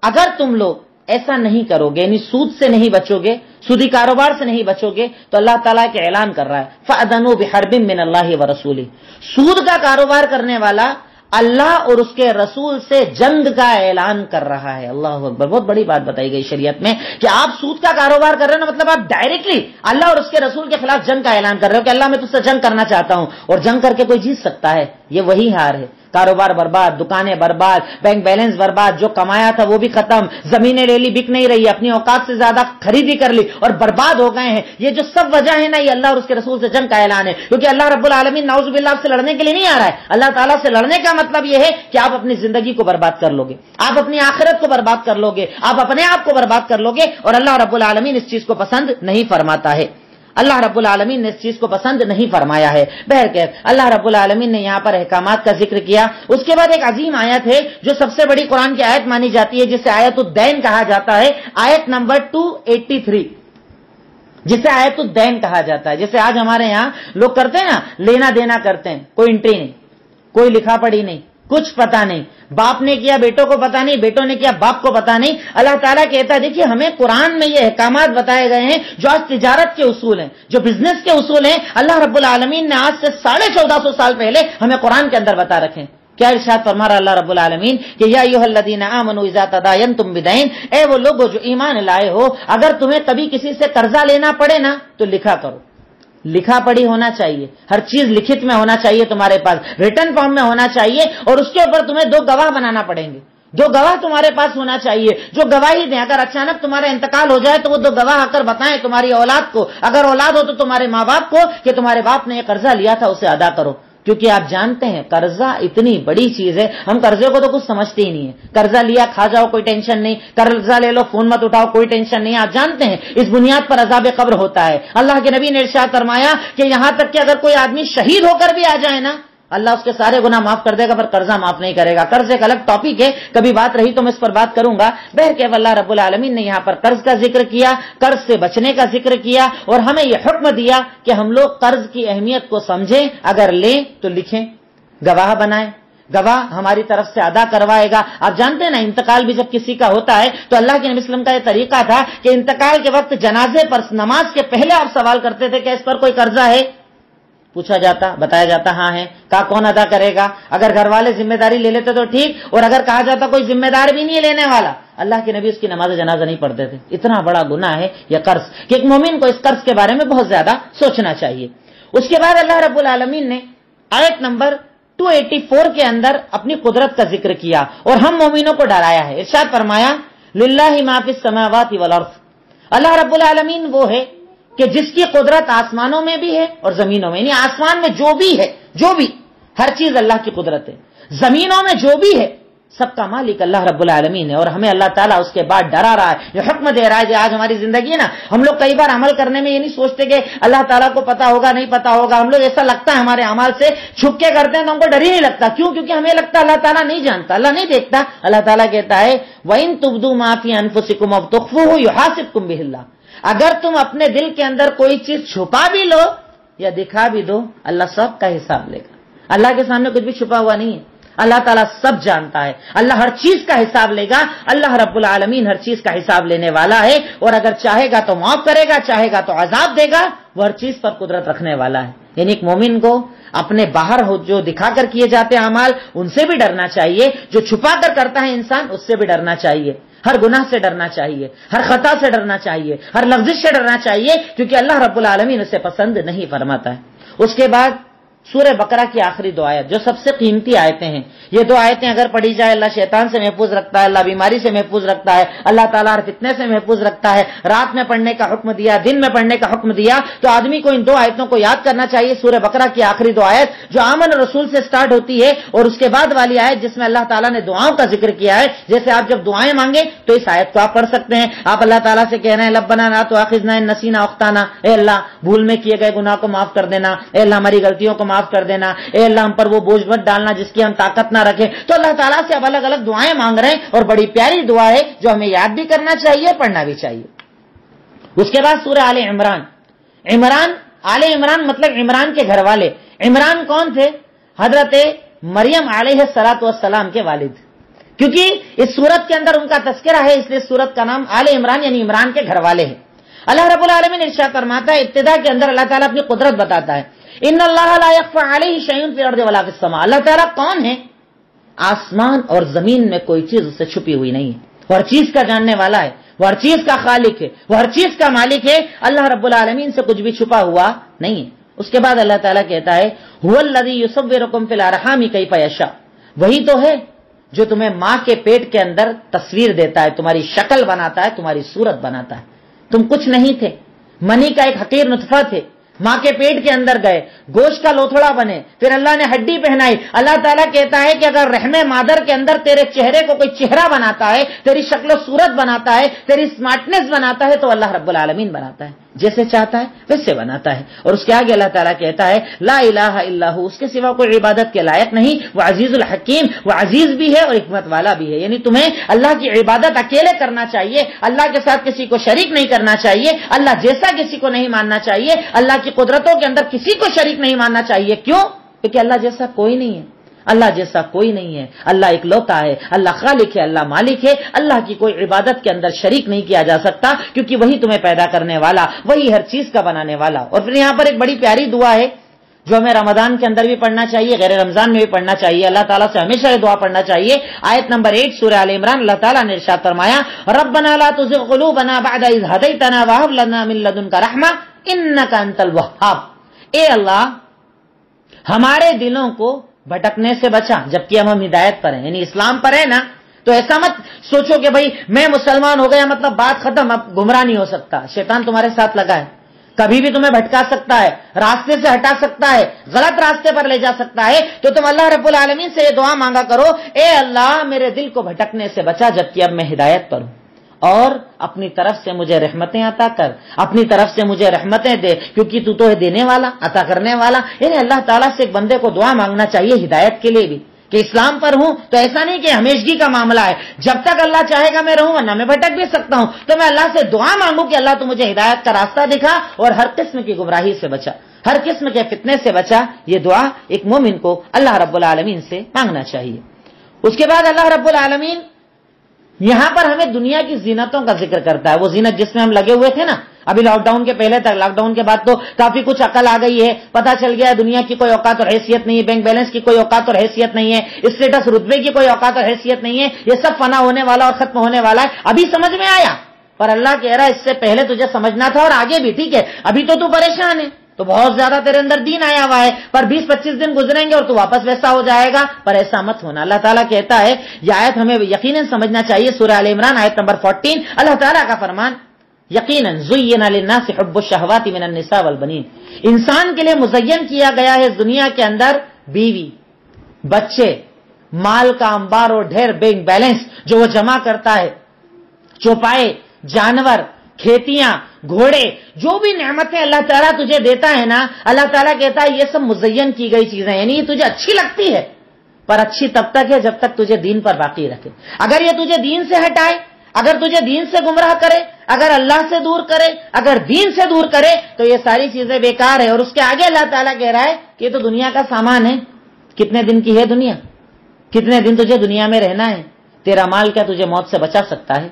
اگر تم لوگ ایسا نہیں کرو گے، یعنی سود سے نہیں بچو گے، سودی کاروبار سے نہیں بچو گے، تو اللہ تعالیٰ کے اعلان کر رہا ہے فَأَذَنُوا بِحَرْبٍ مِّنَ اللَّهِ وَرَسُولِهِ، سود کا کاروبار کرنے والا اللہ اور اس کے رسول سے جنگ کا اعلان کر رہا ہے۔ اللہ اکبر، بہت بڑی بات بتائی گئی شریعت میں کہ آپ سود کا کاروبار کر رہے ہیں نا، مطلب آپ ڈائریکٹلی اللہ اور اس کے رسول کے خلاف جنگ کا اعلان کر رہے ہو کہ اللہ میں تجھ سے جنگ کرنا چاہتا ہوں، اور جنگ کر کے کوئی جیت سکتا ہے؟ یہ وہی ہار ہے۔ کاروبار برباد, دکانیں برباد, بینک بیلنس برباد, جو کمایا تھا وہ بھی ختم, زمینیں لے لی بک نہیں رہی, اپنی اوقات سے زیادہ خریدی کر لی اور برباد ہو گئے ہیں. یہ جو سب وجہ ہے نا, یہ اللہ اور اس کے رسول سے جنگ کا اعلان ہے, کیونکہ اللہ رب العالمین نعوذ باللہ سے لڑنے کے لیے نہیں آ رہا ہے. اللہ تعالیٰ سے لڑنے کا مطلب یہ ہے کہ آپ اپنی زندگی کو برباد کر لو گے, آپ اپنی آخرت کو برباد کر لو گے, آپ اپنے آپ کو برباد کر لو گے, اور اللہ رب العالمین اس چیز کو پسند نہیں فرماتا ہے. اللہ رب العالمین نے اس چیز کو پسند نہیں فرمایا ہے. بہرکیف اللہ رب العالمین نے یہاں پر احکامات کا ذکر کیا. اس کے بعد ایک عظیم آیت ہے جو سب سے بڑی قرآن کی آیت مانی جاتی ہے, جسے آیت الدین کہا جاتا ہے. آیت نمبر 283, جسے آیت الدین کہا جاتا ہے. جیسے آج ہمارے یہاں لوگ کرتے ہیں نا, لینا دینا کرتے ہیں, کوئی انٹری نہیں, کوئی لکھا پڑھی نہیں, کچھ پتا نہیں, باپ نے کیا بیٹوں کو پتا نہیں, بیٹوں نے کیا باپ کو پتا نہیں. اللہ تعالیٰ کہتا ہے دیکھیے ہمیں قرآن میں یہ احکامات بتائے گئے ہیں جو آج تجارت کے اصول ہیں, جو بزنس کے اصول ہیں. اللہ رب العالمین نے آج سے 1450 سال پہلے ہمیں قرآن کے اندر بتا رکھے ہیں. کیا ارشاد فرما رہا اللہ رب العالمین کہ یا ایھا الذین آمنوا اذا تداینتم بدین, اے وہ لوگوں جو ایمان لائے ہو, اگر تمہیں کبھی کسی سے قرضہ لینا پڑے نا تو لکھا کرو. لکھا پڑھی ہونا چاہیے, ہر چیز لکھت میں ہونا چاہیے, تمہارے پاس ریٹن فارم میں ہونا چاہیے, اور اس کے اوپر تمہیں 2 گواہ بنانا پڑیں گے. 2 گواہ تمہارے پاس ہونا چاہیے جو گواہی دیں. اگر اچانک تمہارا انتقال ہو جائے تو وہ 2 گواہ آ کر بتائیں تمہاری اولاد کو, اگر اولاد ہو تو تمہارے ماں باپ کو, کہ تمہارے باپ نے یہ قرضہ لیا تھا اسے ادا کرو. کیونکہ آپ جانتے ہیں قرضہ اتنی بڑی چیز ہے, ہم قرضے کو تو کچھ سمجھتے ہی نہیں ہے. قرضہ لیا کھا جاؤ کوئی ٹینشن نہیں, قرضہ لے لو فون مت اٹھاؤ کوئی ٹینشن نہیں. آپ جانتے ہیں اس بنیاد پر عذاب قبر ہوتا ہے. اللہ کے نبی نے ارشاد فرمایا کہ یہاں تک کہ اگر کوئی آدمی شہید ہو کر بھی آ جائے نا, اللہ اس کے سارے گناہ معاف کر دے گا, پر قرضہ معاف نہیں کرے گا. قرض ایک الگ ٹاپک ہے, کبھی بات رہی تو میں اس پر بات کروں گا. بہرکیف اللہ رب العالمین نے یہاں پر قرض کا ذکر کیا, قرض سے بچنے کا ذکر کیا, اور ہمیں یہ حکم دیا کہ ہم لوگ قرض کی اہمیت کو سمجھیں, اگر لیں تو لکھیں, گواہ بنائیں, گواہ ہماری طرف سے ادا کروائے گا. آپ جانتے ہیں نا انتقال بھی جب کسی کا ہوتا ہے تو اللہ کے نبی صلی اللہ علیہ وسلم کا یہ طریقہ تھا کہ انتقال کے وقت جنازے پر نماز کے پہلے آپ سوال کرتے تھے کہ اس پر کوئی قرضہ ہے, پوچھا جاتا, بتایا جاتا ہاں ہے, کہا کون ادا کرے گا. اگر گھر والے ذمہ داری لے لیتے تو ٹھیک, اور اگر کہا جاتا کوئی ذمہ دار بھی نہیں ہے لینے والا, اللہ کے نبی اس کی نماز جنازہ نہیں پڑھتے تھے. اتنا بڑا گناہ ہے یہ قرض کہ ایک مومن کو اس قرض کے بارے میں بہت زیادہ سوچنا چاہیے. اس کے بعد اللہ رب العالمین نے آیت نمبر 284 کے اندر اپنی قدرت کا ذکر کیا اور ہم مومنوں کو ڈرایا ہے. ارشاد فرمایا للہ ما فی السماوات والارض, اللہ رب العالمین وہ ہے کہ جس کی قدرت آسمانوں میں بھی ہے اور زمینوں میں, یعنی آسمان میں جو بھی ہے, جو بھی ہر چیز اللہ کی قدرت ہے, زمینوں میں جو بھی ہے سب کا مالک اللہ رب العالمین ہے. اور ہمیں اللہ تعالیٰ اس کے بعد ڈرا رہا ہے, جو حکم دے رہا ہے. آج ہماری زندگی ہے نا, ہم لوگ کئی بار عمل کرنے میں یہ نہیں سوچتے کہ اللہ تعالیٰ کو پتا ہوگا نہیں پتا ہوگا. ہم لوگ ایسا لگتا ہے ہمارے اعمال سے چھپ کے کرتے ہیں تو ہم کو ڈر ہی نہیں لگتا. کیوں؟ کیونکہ ہمیں لگتا ہے اللہ تعالیٰ نہیں جانتا, اللہ نہیں دیکھتا. اللہ تعالیٰ کہتا ہے وَإِن تُبْدُوا مَا فِي أَنفُسِكُمْ أَوْ تُخْفُوهُ يُحَاسِبْكُم بِهِ اللَّهُ, اگر تم اپنے دل کے اندر کوئی چیز چھپا بھی لو یا دکھا بھی دو, اللہ سب کا حساب لے گا. اللہ کے سامنے کچھ بھی چھپا ہوا نہیں ہے, اللہ تعالیٰ سب جانتا ہے. اللہ ہر چیز کا حساب لے گا. اللہ رب العالمین ہر چیز کا حساب لینے والا ہے, اور اگر چاہے گا تو معاف کرے گا, چاہے گا تو عذاب دے گا. وہ ہر چیز پر قدرت رکھنے والا ہے. یعنی ایک مومن کو اپنے باہر جو دکھا کر کیے جاتے ہیں اعمال ان سے بھی ڈرنا چاہیے, جو چھپا کر کرتا ہے انسان اس سے بھی ڈرنا چاہیے, ہر گناہ سے ڈرنا چاہیے, ہر خطا سے ڈرنا چاہیے, ہر لفظ سے ڈرنا چاہیے, کیونکہ اللہ رب العالمین اسے پسند نہیں فرماتا ہے. اس کے بعد سورہ بقرہ کی آخری 2 آیت جو سب سے قیمتی آیتیں ہیں. یہ 2 آیتیں اگر پڑھی جائے اللہ شیطان سے محفوظ رکھتا ہے, اللہ بیماری سے محفوظ رکھتا ہے, اللہ تعالیٰ ہر فتنے سے محفوظ رکھتا ہے. رات میں پڑھنے کا حکم دیا, دن میں پڑھنے کا حکم دیا, تو آدمی کو ان 2 آیتوں کو یاد کرنا چاہیے. سورہ بقرہ کی آخری 2 آیت جو آمن رسول سے سٹارٹ ہوتی ہے, اور اس کے بعد والی آیت جس میں اللہ تعالیٰ نے دعاؤں کا ذکر کیا ہے. جیسے آپ جب دعائیں مانگیں تو اس آیت کو آپ پڑھ سکتے ہیں. آپ اللہ تعالیٰ سے کہہ رہے ہیں ربنا لا تؤاخذنا ان نسینا او اخطانا, اے اللہ بھول میں کیے گئے گناہ کو معاف کر دینا, اے اللہ ہماری غلطیوں کو معاف کر دینا, اے اللہ ہم پر وہ بوجھ مت ڈالنا جس کی ہم طاقت نہ رکھیں. تو اللہ تعالیٰ سے اب الگ الگ دعائیں مانگ رہے ہیں, اور بڑی پیاری دعا ہے جو ہمیں یاد بھی کرنا چاہیے, پڑھنا بھی چاہیے. اس کے بعد سورہ آل عمران. آل عمران مطلب عمران کے گھر والے. عمران کون تھے؟ حضرت مریم علیہ الصلوۃ والسلام کے والد, کیونکہ اس سورت کے اندر ان کا تذکرہ ہے, اس لیے سورت کا نام آل عمران یعنی عمران کے گھر والے ہیں. اللہ رب العالمین ارشاد فرماتا ہے, ابتدا کے اندر اللہ تعالیٰ اپنی قدرت بتاتا ہے, ان اللہ لا یخفی علیہ شیء فی الارض ولا فی السماء. اللہ تعالیٰ کون ہے؟ آسمان اور زمین میں کوئی چیز اس سے چھپی ہوئی نہیں ہے, وہ ہر چیز کا جاننے والا ہے, وہ ہر چیز کا خالق ہے, وہ ہر چیز کا مالک ہے. اللہ رب العالمین سے کچھ بھی چھپا ہوا نہیں ہے. اس کے بعد اللہ تعالیٰ کہتا ہے هو الذی یصورکم فی الارحام کیف یشاء, وہی تو ہے جو تمہیں ماں کے پیٹ کے اندر تصویر دیتا ہے، تمہاری شکل بناتا ہے، تمہاری صورت بناتا ہے. تم کچھ نہیں تھے، منی کا ایک حقیر نطفہ تھے، ماں کے پیٹ کے اندر گئے، گوشت کا لوتھڑا بنے، پھر اللہ نے ہڈی پہنائی. اللہ تعالیٰ کہتا ہے کہ اگر رحم مادر کے اندر تیرے چہرے کو کوئی چہرہ بناتا ہے، تیری شکل و صورت بناتا ہے، تیری اسمارٹنس بناتا ہے، تو اللہ رب العالمین بناتا ہے، جیسے چاہتا ہے ویسے بناتا ہے. اور اس کے آگے اللہ تعالیٰ کہتا ہے لا الہ الا ہو، اس کے سوا کوئی عبادت کے لائق نہیں. وہ عزیز الحکیم، وہ عزیز بھی ہے اور حکمت والا بھی ہے. یعنی تمہیں اللہ کی عبادت اکیلے کرنا چاہیے، اللہ کے ساتھ کسی کو شریک نہیں کرنا چاہیے، اللہ جیسا کسی کو نہیں ماننا چاہیے، اللہ کی قدرتوں کے اندر کسی کو شریک نہیں ماننا چاہیے. کیوں؟ کیونکہ اللہ جیسا کوئی نہیں ہے، اللہ جیسا کوئی نہیں ہے. اللہ اکلوتا ہے، اللہ خالق ہے، اللہ مالک ہے. اللہ کی کوئی عبادت کے اندر شریک نہیں کیا جا سکتا، کیونکہ وہی تمہیں پیدا کرنے والا، وہی ہر چیز کا بنانے والا. اور پھر یہاں پر ایک بڑی پیاری دعا ہے جو ہمیں رمضان کے اندر بھی پڑھنا چاہیے، غیر رمضان میں بھی پڑھنا چاہیے. اللہ تعالیٰ سے ہمیشہ یہ دعا پڑھنا چاہیے. آیت نمبر 8 سورہ آل عمران، اللہ تعالیٰ نے ارشاد فرمایا ربنا لا تزغ قلوبنا بعد اذ هديتنا وهب لنا من لدنك رحمة انك انت الوهاب. اے اللہ ہمارے دلوں کو بھٹکنے سے بچا جبکہ ہم ہدایت پر ہیں، یعنی اسلام پر ہے نا. تو ایسا مت سوچو کہ بھائی میں مسلمان ہو گیا مطلب بات ختم، اب گمراہ نہیں ہو سکتا. شیطان تمہارے ساتھ لگا ہے، کبھی بھی تمہیں بھٹکا سکتا ہے، راستے سے ہٹا سکتا ہے، غلط راستے پر لے جا سکتا ہے. تو تم اللہ رب العالمین سے یہ دعا مانگا کرو اے اللہ میرے دل کو بھٹکنے سے بچا جبکہ اب میں ہدایت پر ہوں، اور اپنی طرف سے مجھے رحمتیں عطا کر، اپنی طرف سے مجھے رحمتیں دے، کیونکہ تو ہے دینے والا، عطا کرنے والا. یعنی اللہ تعالیٰ سے ایک بندے کو دعا مانگنا چاہیے ہدایت کے لیے بھی، کہ اسلام پر ہوں تو ایسا نہیں کہ ہمیشگی کا معاملہ ہے، جب تک اللہ چاہے گا میں رہوں، ورنہ میں بھٹک بھی سکتا ہوں. تو میں اللہ سے دعا مانگوں کہ اللہ تو مجھے ہدایت کا راستہ دکھا اور ہر قسم کی گمراہی سے بچا، ہر قسم کے فتنے سے بچا. یہ دعا ایک مومن کو اللہ رب العالمین سے مانگنا چاہیے. اس کے بعد اللہ رب العالمین یہاں پر ہمیں دنیا کی زینتوں کا ذکر کرتا ہے. وہ زینت جس میں ہم لگے ہوئے تھے نا ابھی لاک ڈاؤن کے پہلے تک، لاک ڈاؤن کے بعد تو کافی کچھ عقل آ گئی ہے، پتہ چل گیا ہے دنیا کی کوئی اوقات اور حیثیت نہیں ہے، بینک بیلنس کی کوئی اوقات اور حیثیت نہیں ہے، اسٹیٹس رتبے کی کوئی اوقات اور حیثیت نہیں ہے، یہ سب فنا ہونے والا اور ختم ہونے والا ہے. ابھی سمجھ میں آیا، پر اللہ کہہ رہا ہے اس سے پہلے تجھے سمجھنا تھا اور آگے بھی. ٹھیک ہے ابھی تو پریشان ہے، تو بہت زیادہ تیرے اندر دین آیا ہوا ہے، پر 20-25 دن گزریں گے اور تو واپس ویسا ہو جائے گا. پر ایسا مت ہونا. اللہ تعالیٰ کہتا ہے یہ آیت ہمیں یقیناً سمجھنا چاہیے. سورہ آل عمران آیت نمبر 14 اللہ تعالیٰ کا فرمان یقیناً زین للناس حب الشہوات من النساء والبنین، انسان کے لیے مزین کیا گیا ہے دنیا کے اندر بیوی، بچے، مال کا انبار اور ڈھیر، بینک بیلنس جو وہ جمع کرتا ہے، چوپائے، جانور، کھیتیاں، گھوڑے، جو بھی نعمتیں اللہ تعالیٰ تجھے دیتا ہے نا، اللہ تعالیٰ کہتا ہے یہ سب مزین کی گئی چیزیں، یعنی یہ تجھے اچھی لگتی ہے پر اچھی تب تک ہے جب تک تجھے دین پر باقی رکھے. اگر یہ تجھے دین سے ہٹائے، اگر تجھے دین سے گمراہ کرے، اگر اللہ سے دور کرے، اگر دین سے دور کرے، تو یہ ساری چیزیں بیکار ہے. اور اس کے آگے اللہ تعالیٰ کہہ رہا ہے کہ یہ تو دنیا کا سامان ہے. کتنے دن کی ہے دنیا؟ کتنے دن تجھے دنیا میں رہنا ہے؟ تیرا مال کیا تجھے موت سے بچا سکتا ہے؟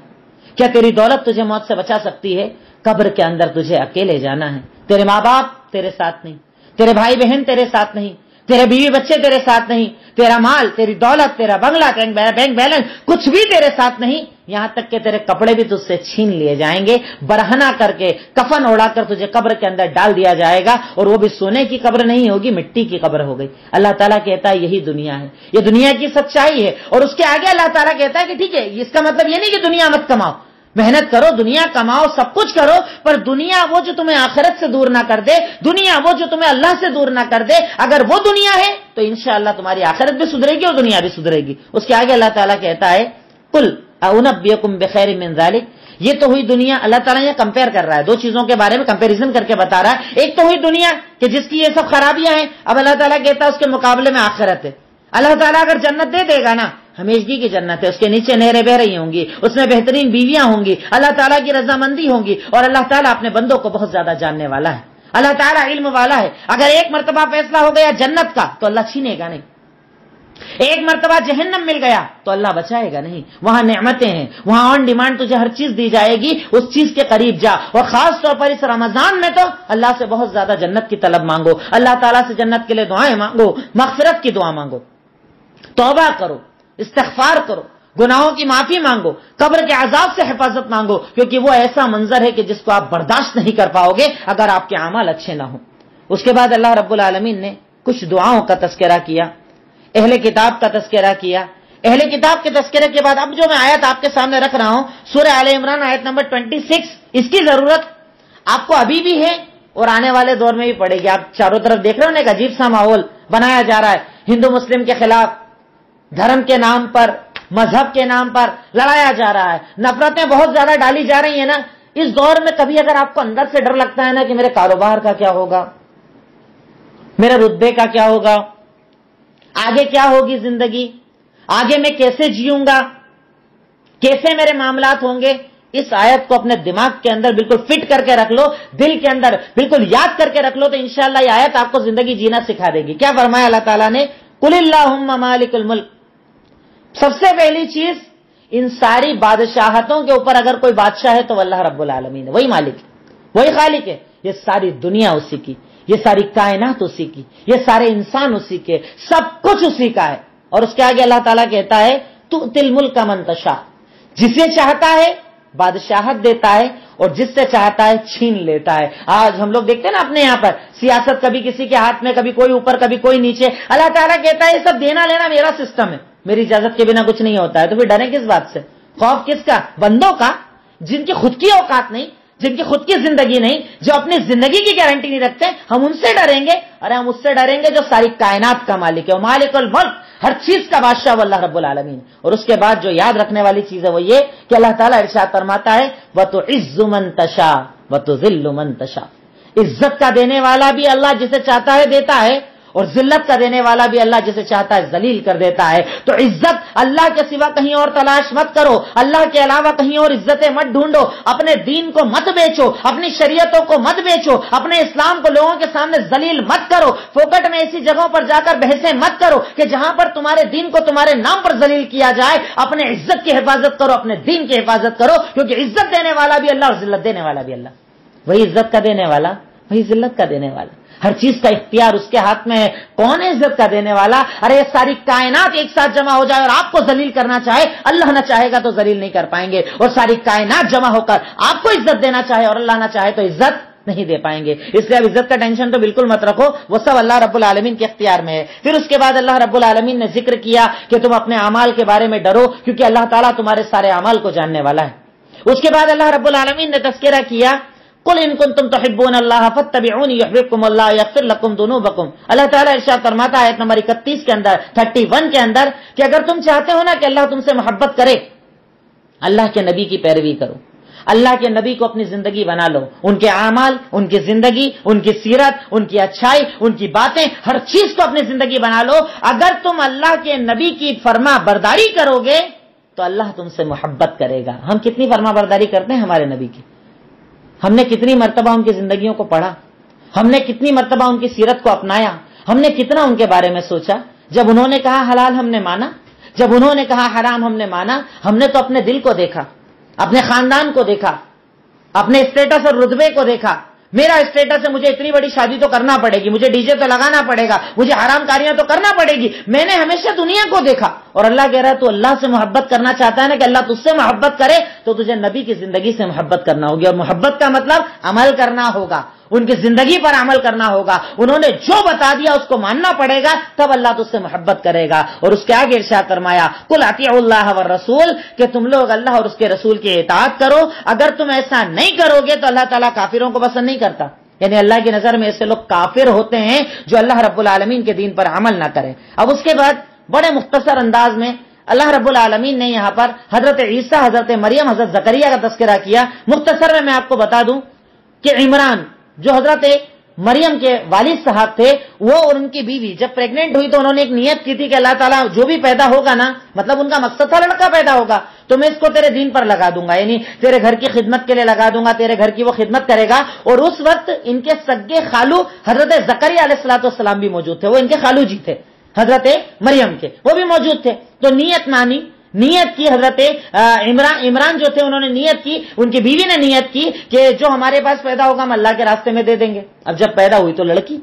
کیا تیری دولت تجھے موت سے بچا سکتی ہے؟ قبر کے اندر تجھے اکیلے جانا ہے. تیرے ماں باپ تیرے ساتھ نہیں، تیرے بھائی بہن تیرے ساتھ نہیں، تیرے بیوی بچے تیرے ساتھ نہیں، تیرا مال، تیری دولت، تیرا بنگلہ، بینک بیلنس کچھ بھی تیرے ساتھ نہیں. یہاں تک کہ تیرے کپڑے بھی تجھ سے چھین لیے جائیں گے، برہنہ کر کے کفن اڑا کر تجھے قبر کے اندر ڈال دیا جائے گا، اور وہ بھی سونے کی قبر نہیں ہوگی، مٹی کی قبر ہو گئی. اللہ تعالیٰ کہتا ہے یہی دنیا ہے، یہ دنیا کی سچائی ہے. اور اس کے آگے اللہ تعالیٰ کہتا ہے کہ ٹھیک ہے اس کا مطلب یہ نہیں کہ دنیا مت کماؤ، محنت کرو، دنیا کماؤ، سب کچھ کرو، پر دنیا وہ جو تمہیں آخرت سے دور نہ کر دے، دنیا وہ جو تمہیں اللہ سے دور نہ کر دے. اگر وہ دنیا ہے تو انشاءاللہ تمہاری آخرت بھی سدھرے گی اور دنیا بھی سدھرے گی. اس کے آگے اللہ تعالیٰ کہتا ہے قل اعنبئکم بخیر من ذلک، یہ تو ہوئی دنیا. اللہ تعالیٰ یہ کمپیئر کر رہا ہے، دو چیزوں کے بارے میں کمپیریزن کر کے بتا رہا ہے. ایک تو ہوئی دنیا کہ جس کی یہ سب خرابیاں ہیں، اب اللہ تعالیٰ کہتا ہے اس کے مقابلے میں آخرت ہے. اللہ تعالیٰ اگر جنت دے دے گا نا، ہمیشگی کی جنت ہے، اس کے نیچے نہریں بہ رہی ہوں گی، اس میں بہترین بیویاں ہوں گی، اللہ تعالیٰ کی رضامندی ہوں گی، اور اللہ تعالیٰ اپنے بندوں کو بہت زیادہ جاننے والا ہے. اللہ تعالیٰ علم والا ہے. اگر ایک مرتبہ فیصلہ ہو گیا جنت کا تو اللہ چھینے گا نہیں، ایک مرتبہ جہنم مل گیا تو اللہ بچائے گا نہیں. وہاں نعمتیں ہیں، وہاں آن ڈیمانڈ تجھے ہر چیز دی جائے گی، اس چیز کے قریب جا. اور خاص طور پر اس رمضان میں تو اللہ سے بہت زیادہ جنت کی طلب مانگو، اللہ تعالیٰ سے جنت کے لیے دعائیں مانگو، مغفرت کی دعا مانگو، توبہ کرو، استغفار کرو، گناہوں کی معافی مانگو، قبر کے عذاب سے حفاظت مانگو، کیونکہ وہ ایسا منظر ہے کہ جس کو آپ برداشت نہیں کر پاؤ گے اگر آپ کے اعمال اچھے نہ ہوں. اس کے بعد اللہ رب العالمین نے کچھ دعاؤں کا تذکرہ کیا. اہل کتاب کا تذکرہ کیا. اہل کتاب کے تذکرے کے بعد اب جو میں آیت آپ کے سامنے رکھ رہا ہوں سورہ آل عمران آیت نمبر 26، اس کی ضرورت آپ کو ابھی بھی ہے اور آنے والے دور میں بھی پڑے گی. آپ چاروں طرف دیکھ رہے ہو نا ایک عجیب سا ماحول بنایا جا رہا ہے، ہندو مسلم کے خلاف دھرم کے نام پر، مذہب کے نام پر لڑایا جا رہا ہے، نفرتیں بہت زیادہ ڈالی جا رہی ہیں نا. اس دور میں کبھی اگر آپ کو اندر سے ڈر لگتا ہے نا کہ میرے کاروبار کا کیا ہوگا، میرے رتبے کا کیا ہوگا، آگے کیا ہوگی زندگی، آگے میں کیسے جیوں گا، کیسے میرے معاملات ہوں گے، اس آیت کو اپنے دماغ کے اندر بالکل فٹ کر کے رکھ لو، دل کے اندر بالکل یاد کر کے رکھ لو، تو انشاءاللہ یہ آیت آپ کو زندگی جینا سکھا دے گی. کیا فرمایا اللہ تعالیٰ نے؟ قل اللہم مالک الملک. سب سے پہلی چیز، ان ساری بادشاہتوں کے اوپر اگر کوئی بادشاہ ہے تو اللہ رب العالمین ہے، وہی مالک ہے، وہی خالق ہے. یہ ساری دنیا اسی کی، یہ ساری کائنات اسی کی، یہ سارے انسان اسی کے، سب کچھ اسی کا ہے. اور اس کے آگے اللہ تعالیٰ کہتا ہے تؤتی الملک من تشاء، جسے چاہتا ہے بادشاہت دیتا ہے اور جس سے چاہتا ہے چھین لیتا ہے. آج ہم لوگ دیکھتے ہیں نا اپنے یہاں پر سیاست کبھی کسی کے ہاتھ میں، کبھی کوئی اوپر کبھی کوئی نیچے. اللہ تعالیٰ کہتا ہے یہ سب دینا لینا میرا سسٹم ہے، میری اجازت کے بنا کچھ نہیں ہوتا ہے. تو پھر ڈریں کس بات سے؟ خوف کس کا؟ بندوں کا جن کی خود کی اوقات نہیں، جن کی خود کی زندگی نہیں، جو اپنی زندگی کی گارنٹی نہیں رکھتے، ہم ان سے ڈریں گے؟ ارے ہم اس سے ڈریں گے جو ساری کائنات کا مالک ہے، مالک الملک، ہر چیز کا بادشاہ اللہ رب العالمین. اور اس کے بعد جو یاد رکھنے والی چیز ہے وہ یہ کہ اللہ تعالیٰ ارشاد فرماتا ہے وَتُعِزُّ مَن تَشَاءُ وَتُذِلُّ مَن تَشَاءُ. عزت کا دینے والا بھی اللہ جسے چاہتا ہے دیتا ہے، اور ذلت کا دینے والا بھی اللہ جسے چاہتا ہے ذلیل کر دیتا ہے. تو عزت اللہ کے سوا کہیں اور تلاش مت کرو، اللہ کے علاوہ کہیں اور عزتیں مت ڈھونڈو، اپنے دین کو مت بیچو، اپنی شریعتوں کو مت بیچو، اپنے اسلام کو لوگوں کے سامنے ذلیل مت کرو. فوکٹ میں ایسی جگہوں پر جا کر بحثیں مت کرو کہ جہاں پر تمہارے دین کو تمہارے نام پر ذلیل کیا جائے. اپنے عزت کی حفاظت کرو، اپنے دین کی حفاظت کرو، کیونکہ عزت دینے والا بھی اللہ اور ذلت دینے والا بھی اللہ. وہی عزت کا دینے والا، وہی ذلت کا دینے والا. ہر چیز کا اختیار اس کے ہاتھ میں ہے. کون ہے عزت کا دینے والا؟ ارے ساری کائنات ایک ساتھ جمع ہو جائے اور آپ کو ذلیل کرنا چاہے، اللہ نہ چاہے گا تو ذلیل نہیں کر پائیں گے. اور ساری کائنات جمع ہو کر آپ کو عزت دینا چاہے اور اللہ نہ چاہے تو عزت نہیں دے پائیں گے. اس لیے اب عزت کا ٹینشن تو بالکل مت رکھو، وہ سب اللہ رب العالمین کے اختیار میں ہے. پھر اس کے بعد اللہ رب العالمین نے ذکر کیا کہ تم اپنے اعمال کے بارے میں ڈرو، کیونکہ اللہ تعالیٰ تمہارے سارے اعمال کو جاننے والا ہے. اس کے بعد اللہ رب العالمین نے تذکرہ کیا قل ان کنتم تحبون اللہ فاتبعونی یحببکم اللہ یغفر لکم ذنوبکم. اللہ تعالیٰ ارشاد فرماتا ہے آیت نمبر 31 کے اندر 31 کے اندر کہ اگر تم چاہتے ہو نا کہ اللہ تم سے محبت کرے، اللہ کے نبی کی پیروی کرو، اللہ کے نبی کو اپنی زندگی بنا لو، ان کے اعمال، ان کی زندگی، ان کی سیرت، ان کی اچھائی، ان کی باتیں، ہر چیز کو اپنی زندگی بنا لو. اگر تم اللہ کے نبی کی فرما برداری کرو گے تو اللہ تم سے محبت کرے گا. ہم کتنی فرما برداری کرتے ہیں ہمارے نبی کی؟ ہم نے کتنی مرتبہ ان کی زندگیوں کو پڑھا، ہم نے کتنی مرتبہ ان کی سیرت کو اپنایا، ہم نے کتنا ان کے بارے میں سوچا. جب انہوں نے کہا حلال ہم نے مانا، جب انہوں نے کہا حرام ہم نے مانا. ہم نے تو اپنے دل کو دیکھا، اپنے خاندان کو دیکھا، اپنے اسٹیٹس اور رتبے کو دیکھا. میرا اسٹیٹس ہے، مجھے اتنی بڑی شادی تو کرنا پڑے گی، مجھے ڈی جے تو لگانا پڑے گا، مجھے حرام کاریاں تو کرنا پڑے گی. میں نے ہمیشہ دنیا کو دیکھا. اور اللہ کہہ رہا ہے تو اللہ سے محبت کرنا چاہتا ہے نا کہ اللہ تجھ سے محبت کرے تو تجھے نبی کی زندگی سے محبت کرنا ہوگی. اور محبت کا مطلب عمل کرنا ہوگا، ان کی زندگی پر عمل کرنا ہوگا. انہوں نے جو بتا دیا اس کو ماننا پڑے گا، تب اللہ تجھ سے محبت کرے گا. اور اس کے آگے ارشاد فرمایا قل اطیعوا اللہ والرسول کہ تم لوگ اللہ اور اس کے رسول کی اطاعت کرو. اگر تم ایسا نہیں کرو گے تو اللہ تعالیٰ کافروں کو پسند نہیں کرتا. یعنی اللہ کی نظر میں ایسے لوگ کافر ہوتے ہیں جو اللہ رب العالمین کے دین پر عمل نہ کریں. اب اس کے بعد بڑے مختصر انداز میں اللہ رب العالمین نے یہاں پر حضرت عیسیٰ، حضرت مریم، حضرت زکریا کا تذکرہ کیا. مختصر میں آپ کو بتا دوں کہ عمران جو حضرت مریم کے والد صاحب تھے، وہ اور ان کی بیوی جب پریگننٹ ہوئی تو انہوں نے ایک نیت کی تھی کہ اللہ تعالیٰ جو بھی پیدا ہوگا نا، مطلب ان کا مقصد تھا لڑکا پیدا ہوگا تو میں اس کو تیرے دین پر لگا دوں گا، یعنی تیرے گھر کی خدمت کے لیے لگا دوں گا، تیرے گھر کی وہ خدمت کرے گا. اور اس وقت ان کے سگے خالو حضرت زکریا علیہ السلام بھی موجود تھے، وہ ان کے خالو جی تھے حضرت مریم کے، وہ بھی موجود تھے. تو نیت مانی، نیت کی حضرت عمران جو تھے انہوں نے نیت کی، ان کی بیوی نے نیت کی کہ جو ہمارے پاس پیدا ہوگا ہم اللہ کے راستے میں دے دیں گے. اب جب پیدا ہوئی تو لڑکی،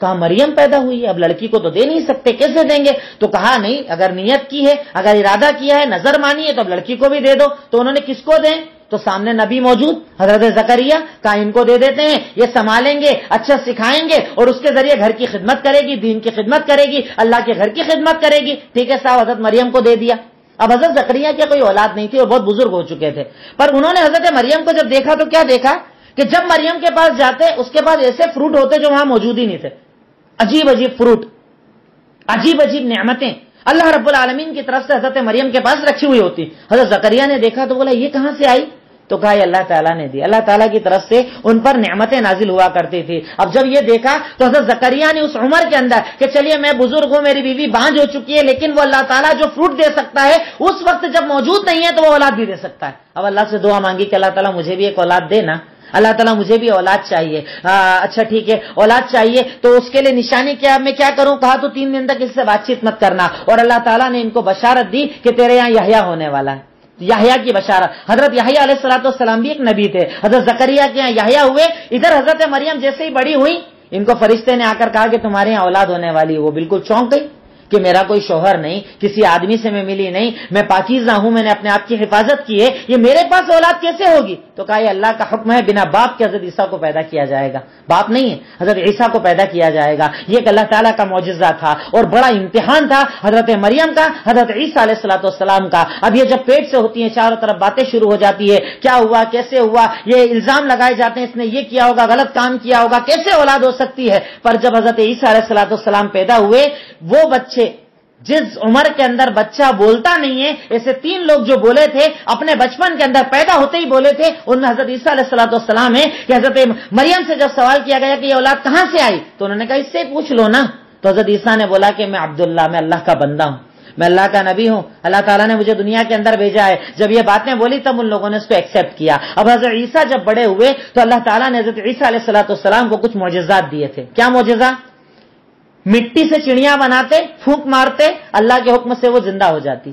کہا مریم پیدا ہوئی ہے، اب لڑکی کو تو دے نہیں سکتے، کیسے دیں گے؟ تو کہا نہیں، اگر نیت کی ہے، اگر ارادہ کیا ہے، نظر مانی ہے تو اب لڑکی کو بھی دے دو. تو انہوں نے کس کو دیں؟ تو تو سامنے نبی موجود حضرت زکریا، کہا ان کو دے دیتے ہیں، یہ سنبھالیں گے، اچھا سکھائیں گے اور اس کے ذریعے گھر کی خدمت کرے گی، دین کی خدمت کرے گی، اللہ کے گھر کی خدمت کرے گی. ٹھیک ہے صاحب، حضرت مریم کو دے دیا. اب حضرت زکریا کی کوئی اولاد نہیں تھی اور بہت بزرگ ہو چکے تھے، پر انہوں نے حضرت مریم کو جب دیکھا تو کیا دیکھا کہ جب مریم کے پاس جاتے اس کے پاس ایسے فروٹ ہوتے جو وہاں موجود ہی نہیں تھے. عجیب عجیب فروٹ، عجیب عجیب نعمتیں اللہ رب العالمین کی طرف سے حضرت مریم کے پاس رکھی ہوئی ہوتی. حضرت زکریا نے دیکھا تو بولا یہ کہاں سے آئی؟ تو کہا یہ اللہ تعالیٰ نے دی. اللہ تعالیٰ کی طرف سے ان پر نعمتیں نازل ہوا کرتی تھی. اب جب یہ دیکھا تو حضرت زکریا نے اس عمر کے اندر کہ چلیے میں بزرگ ہوں، میری بیوی بانجھ ہو چکی ہے، لیکن وہ اللہ تعالیٰ جو فروٹ دے سکتا ہے اس وقت جب موجود نہیں ہے تو وہ اولاد بھی دے سکتا ہے. اب اللہ سے دعا مانگی کہ اللہ تعالیٰ مجھے بھی ایک اولاد دینا، اللہ تعالیٰ مجھے بھی اولاد چاہیے. اچھا ٹھیک ہے اولاد چاہیے تو اس کے لیے نشانی کیا، میں کیا کروں؟ کہا تو 3 دن تک اس سے بات چیت مت کرنا. اور اللہ تعالیٰ نے ان کو بشارت دی کہ تیرے یہاں یحییٰ ہونے والا ہے. یحییٰ کی بشارت. حضرت یحییٰ علیہ السلام بھی ایک نبی تھے. حضرت زکریا کے یہاں یحییٰ ہوئے. ادھر حضرت مریم جیسے ہی بڑی ہوئی ان کو فرشتے نے آ کر کہا کہ تمہارے یہاں اولاد ہونے والی. وہ بالکل چونک گئی کہ میرا کوئی شوہر نہیں، کسی آدمی سے میں ملی نہیں، میں پاکیزہ ہوں، میں نے اپنے آپ کی حفاظت کی ہے، یہ میرے پاس اولاد کیسے ہوگی؟ تو کہا یہ اللہ کا حکم ہے، بنا باپ کے حضرت عیسیٰ کو پیدا کیا جائے گا. باپ نہیں ہے، حضرت عیسیٰ کو پیدا کیا جائے گا. یہ ایک اللہ تعالیٰ کا معجزہ تھا اور بڑا امتحان تھا حضرت مریم کا، حضرت عیسیٰ علیہ السلام کا. اب یہ جب پیٹ سے ہوتی ہیں چاروں طرف باتیں شروع ہو جاتی ہے، کیا ہوا، کیسے ہوا، یہ الزام لگائے جاتے ہیں اس نے یہ کیا ہوگا، غلط کام کیا ہوگا، کیسے اولاد ہو سکتی ہے. پر جب حضرت عیسیٰ علیہ السلام پیدا ہوئے، وہ بچے جس عمر کے اندر بچہ بولتا نہیں ہے، ایسے 3 لوگ جو بولے تھے اپنے بچپن کے اندر پیدا ہوتے ہی بولے تھے، ان میں حضرت عیسیٰ علیہ السلام ہے کہ حضرت مریم سے جب سوال کیا گیا کہ یہ اولاد کہاں سے آئی تو انہوں نے کہا اس سے پوچھ لو نا. تو حضرت عیسیٰ نے بولا کہ میں عبداللہ، میں اللہ کا بندہ ہوں، میں اللہ کا نبی ہوں، اللہ تعالیٰ نے مجھے دنیا کے اندر بھیجا ہے. جب یہ باتیں بولی تب ان لوگوں نے اس کو ایکسپٹ کیا. اب حضرت عیسیٰ جب بڑے ہوئے تو اللہ تعالیٰ نے حضرت عیسیٰ علیہ السلام کو کچھ معجزات دیے تھے. کیا معجزہ؟ مٹی سے چڑیاں بناتے، پھونک مارتے، اللہ کے حکم سے وہ زندہ ہو جاتی.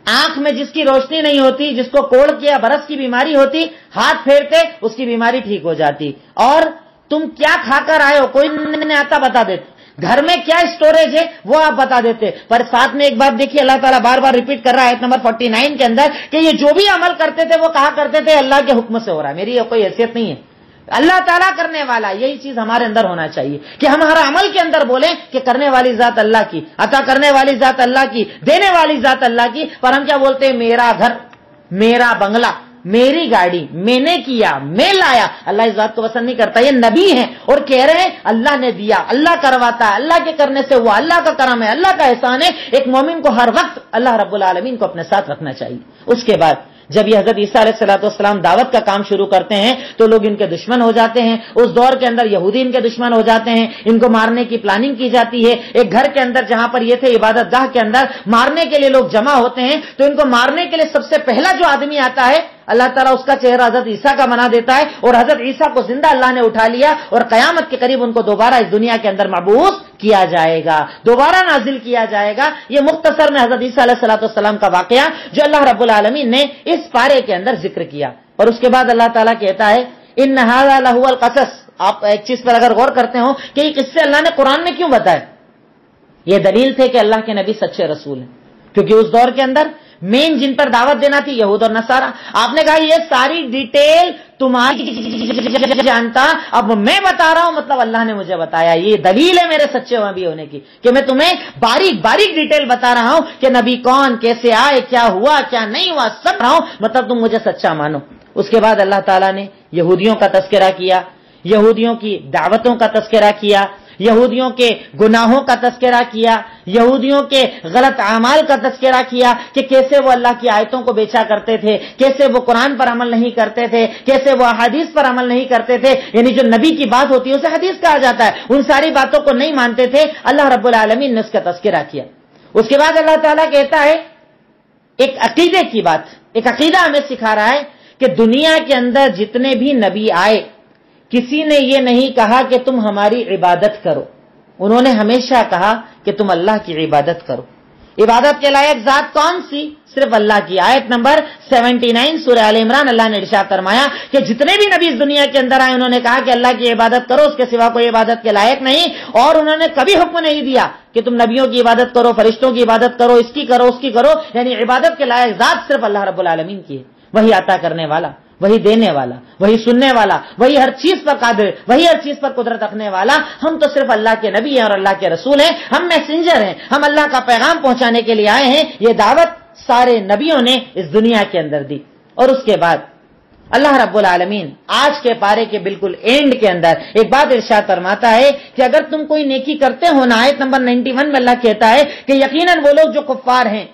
آنکھ میں جس کی روشنی نہیں ہوتی، جس کو کوڑ کیا برس کی بیماری ہوتی، ہاتھ پھیرتے اس کی بیماری ٹھیک ہو جاتی. اور تم کیا کھا کر آئے ہو کوئی نہیں آتا بتا دیتے، گھر میں کیا اسٹوریج ہے وہ آپ بتا دیتے. پر ساتھ میں ایک بات دیکھیے، اللہ تعالیٰ بار بار ریپیٹ کر رہا ہے آیت نمبر 49 کے اندر کہ یہ جو بھی عمل کرتے تھے وہ کہا کرتے تھے اللہ کے حکم سے ہو رہا ہے، میری کوئی حیثیت نہیں ہے، اللہ تعالیٰ کرنے والا. یہی چیز ہمارے اندر ہونا چاہیے کہ ہم ہر عمل کے اندر بولیں کہ کرنے والی ذات اللہ کی، عطا کرنے والی ذات اللہ کی، دینے والی ذات اللہ کی. پر ہم کیا بولتے ہیں؟ میرا گھر، میرا بنگلہ، میری گاڑی، میں نے کیا، میں لایا. اللہ اس ذات کو پسند نہیں کرتا. یہ نبی ہیں اور کہہ رہے ہیں اللہ نے دیا، اللہ کرواتا ہے، اللہ کے کرنے سے ہوا، اللہ کا کرم ہے، اللہ کا احسان ہے. ایک مومن کو ہر وقت اللہ رب العالمین کو اپنے ساتھ رکھنا چاہیے. اس کے بعد جب یہ حضرت عیسیٰ علیہ السلام دعوت کا کام شروع کرتے ہیں تو لوگ ان کے دشمن ہو جاتے ہیں. اس دور کے اندر یہودی ان کے دشمن ہو جاتے ہیں، ان کو مارنے کی پلاننگ کی جاتی ہے. ایک گھر کے اندر جہاں پر یہ تھے عبادت گاہ کے اندر مارنے کے لیے لوگ جمع ہوتے ہیں، تو ان کو مارنے کے لیے سب سے پہلا جو آدمی آتا ہے اللہ تعالیٰ اس کا چہرہ حضرت عیسیٰ کا بنا دیتا ہے اور حضرت عیسیٰ کو زندہ اللہ نے اٹھا لیا اور قیامت کے قریب ان کو دوبارہ اس دنیا کے اندر مبعوث کیا جائے گا، دوبارہ نازل کیا جائے گا. یہ مختصر میں حضرت عیسیٰ علیہ السلام کا واقعہ جو اللہ رب العالمین نے اس پارے کے اندر ذکر کیا. اور اس کے بعد اللہ تعالیٰ کہتا ہے ان ھذا لہو القصص. آپ ایک چیز پر اگر غور کرتے ہو کہ یہ قصے اللہ نے قرآن میں کیوں بتائے، یہ دلیل تھے کہ اللہ کے نبی سچے رسول ہیں، کیونکہ اس دور کے اندر مین جن پر دعوت دینا تھی یہود اور نصارہ. آپ نے کہا یہ ساری ڈیٹیل تمہاری جانتا، اب میں بتا رہا ہوں، مطلب اللہ نے مجھے بتایا. یہ دلیل ہے میرے سچے نبی ہونے کی کہ میں تمہیں باریک باریک ڈیٹیل بتا رہا ہوں کہ نبی کون، کیسے آئے، کیا ہوا کیا نہیں ہوا، سب رہا ہوں، مطلب تم مجھے سچا مانو. اس کے بعد اللہ تعالیٰ نے یہودیوں کا تذکرہ کیا، یہودیوں کی دعوتوں کا تذکرہ کیا، یہودیوں کے گناہوں کا تذکرہ کیا، یہودیوں کے غلط اعمال کا تذکرہ کیا کہ کیسے وہ اللہ کی آیتوں کو بیچا کرتے تھے، کیسے وہ قرآن پر عمل نہیں کرتے تھے، کیسے وہ احادیث پر عمل نہیں کرتے تھے. یعنی جو نبی کی بات ہوتی ہے اسے حدیث کہا جاتا ہے، ان ساری باتوں کو نہیں مانتے تھے. اللہ رب العالمین نے اس کا تذکرہ کیا. اس کے بعد اللہ تعالیٰ کہتا ہے ایک عقیدے کی بات، ایک عقیدہ ہمیں سکھا رہا ہے کہ دنیا کے اندر جتنے بھی نبی آئے کسی نے یہ نہیں کہا کہ تم ہماری عبادت کرو، انہوں نے ہمیشہ کہا کہ تم اللہ کی عبادت کرو. عبادت کے لائق ذات کون سی؟ صرف اللہ کی. آیت نمبر 79 سورہ آل عمران اللہ نے ارشاد فرمایا کہ جتنے بھی نبی اس دنیا کے اندر آئے انہوں نے کہا کہ اللہ کی عبادت کرو، اس کے سوا کوئی عبادت کے لائق نہیں. اور انہوں نے کبھی حکم نہیں دیا کہ تم نبیوں کی عبادت کرو، فرشتوں کی عبادت کرو، اس کی کرو، اس کی کرو. یعنی عبادت کے لائق ذات صرف اللہ رب العالمین کی ہے. وہی عطا کرنے والا، وہی دینے والا، وہی سننے والا، وہی ہر چیز پر قادر، وہی ہر چیز پر قدرت رکھنے والا. ہم تو صرف اللہ کے نبی ہیں اور اللہ کے رسول ہیں، ہم میسنجر ہیں، ہم اللہ کا پیغام پہنچانے کے لیے آئے ہیں. یہ دعوت سارے نبیوں نے اس دنیا کے اندر دی. اور اس کے بعد اللہ رب العالمین آج کے پارے کے بالکل اینڈ کے اندر ایک بات ارشاد فرماتا ہے کہ اگر تم کوئی نیکی کرتے ہو نا، آیت نمبر 91 میں اللہ کہتا ہے کہ یقیناً وہ لوگ جو کفار ہیں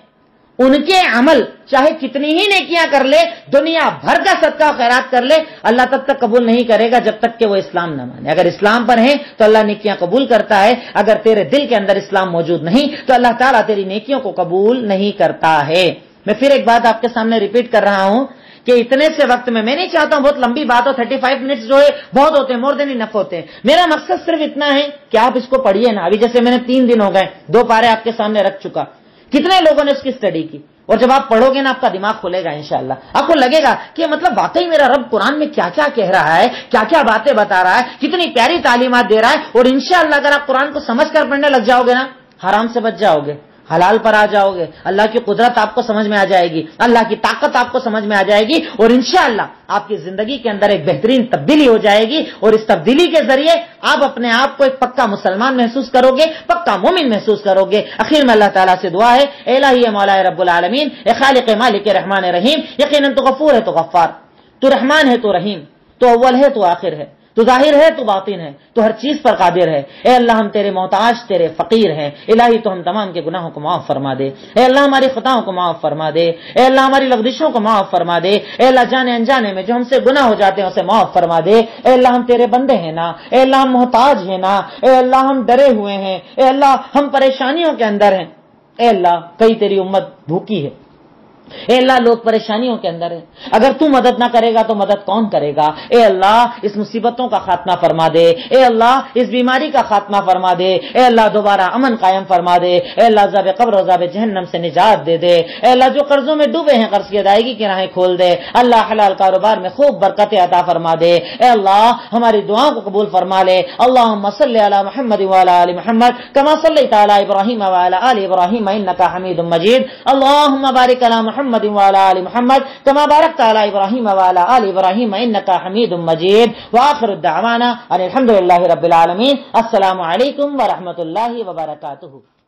ان کے عمل چاہے کتنی ہی نیکیاں کر لے، دنیا بھر کا صدقہ و خیرات کر لے، اللہ تب تک قبول نہیں کرے گا جب تک کہ وہ اسلام نہ مانے. اگر اسلام پر ہیں تو اللہ نیکیاں قبول کرتا ہے، اگر تیرے دل کے اندر اسلام موجود نہیں تو اللہ تعالیٰ تیری نیکیوں کو قبول نہیں کرتا ہے. میں پھر ایک بات آپ کے سامنے ریپیٹ کر رہا ہوں کہ اتنے سے وقت میں نہیں چاہتا ہوں بہت لمبی بات ہو، 35 منٹس جو ہے بہت ہوتے ہیں، مور دین انف ہوتے ہیں. میرا مقصد صرف اتنا ہے کہ آپ اس کو پڑھیے نا. ابھی جیسے میں نے 3 دن ہو گئے 2 پارے آپ کے سامنے رکھ چکا، کتنے لوگوں نے اس کی اسٹڈی کی، اور جب آپ پڑھو گے نا آپ کا دماغ کھلے گا انشاءاللہ. آپ کو لگے گا کہ مطلب واقعی میرا رب قرآن میں کیا کیا کہہ رہا ہے، کیا کیا باتیں بتا رہا ہے، کتنی پیاری تعلیمات دے رہا ہے. اور انشاءاللہ اگر آپ قرآن کو سمجھ کر پڑھنے لگ جاؤ گے نا، حرام سے بچ جاؤ گے، حلال پر آ جاؤ گے، اللہ کی قدرت آپ کو سمجھ میں آ جائے گی، اللہ کی طاقت آپ کو سمجھ میں آ جائے گی، اور انشاءاللہ آپ کی زندگی کے اندر ایک بہترین تبدیلی ہو جائے گی. اور اس تبدیلی کے ذریعے آپ اپنے آپ کو ایک پکا مسلمان محسوس کرو گے، پکا مومن محسوس کرو گے. اخیر میں اللہ تعالیٰ سے دعا ہے، اے الہی مولا رب العالمین، اے خالق مالک رحمان رحیم، یقیناً تو غفور ہے تو غفار، تو رحمان ہے تو رحیم، تو اول ہے تو آخر ہے، تو ظاہر ہے تو باطن ہے، تو ہر چیز پر قادر ہے. اے اللہ ہم تیرے محتاج، تیرے فقیر ہیں. الہی تو ہم تمام کے گناہوں کو معاف فرما دے. اے اللہ ہماری خطاؤں کو معاف فرما دے. اے اللہ ہماری لغزشوں کو معاف فرما دے. اے اللہ جانے انجانے میں جو ہم سے گناہ ہو جاتے ہیں اسے معاف فرما دے. اے اللہ ہم تیرے بندے ہیں نا، اے اللہ ہم محتاج ہیں نا، اے اللہ ہم ڈرے ہوئے ہیں، اے اللہ ہم پریشانیوں کے اندر ہیں. اے اللہ کئی تیری امت بھوکی ہے، اے اللہ لوگ پریشانیوں کے اندر ہیں، اگر تو مدد نہ کرے گا تو مدد کون کرے گا. اے اللہ اس مصیبتوں کا خاتمہ فرما دے. اے اللہ اس بیماری کا خاتمہ فرما دے. اے اللہ دوبارہ امن قائم فرما دے. اے اللہ عذاب قبر و عذاب جہنم سے نجات دے دے. اے اللہ جو قرضوں میں ڈوبے ہیں قرض کی ادائیگی کی راہیں کھول دے. اللہ حلال کاروبار میں خوب برکت عطا فرما دے. اے اللہ ہماری دعاؤں کو قبول فرما لے. اللہم صلی علی محمد وعلی آل محمد کما صلیت علی ابراہیم وعلی آل ابراہیم انک حمید مجید. اللہم بارک علی محمد وعلى آل محمد كما باركت على إبراهيم وعلى آل إبراهيم إنك حميد مجيد. وآخر الدعوانا أن الحمد لله رب العالمين. السلام عليكم ورحمة الله وبركاته.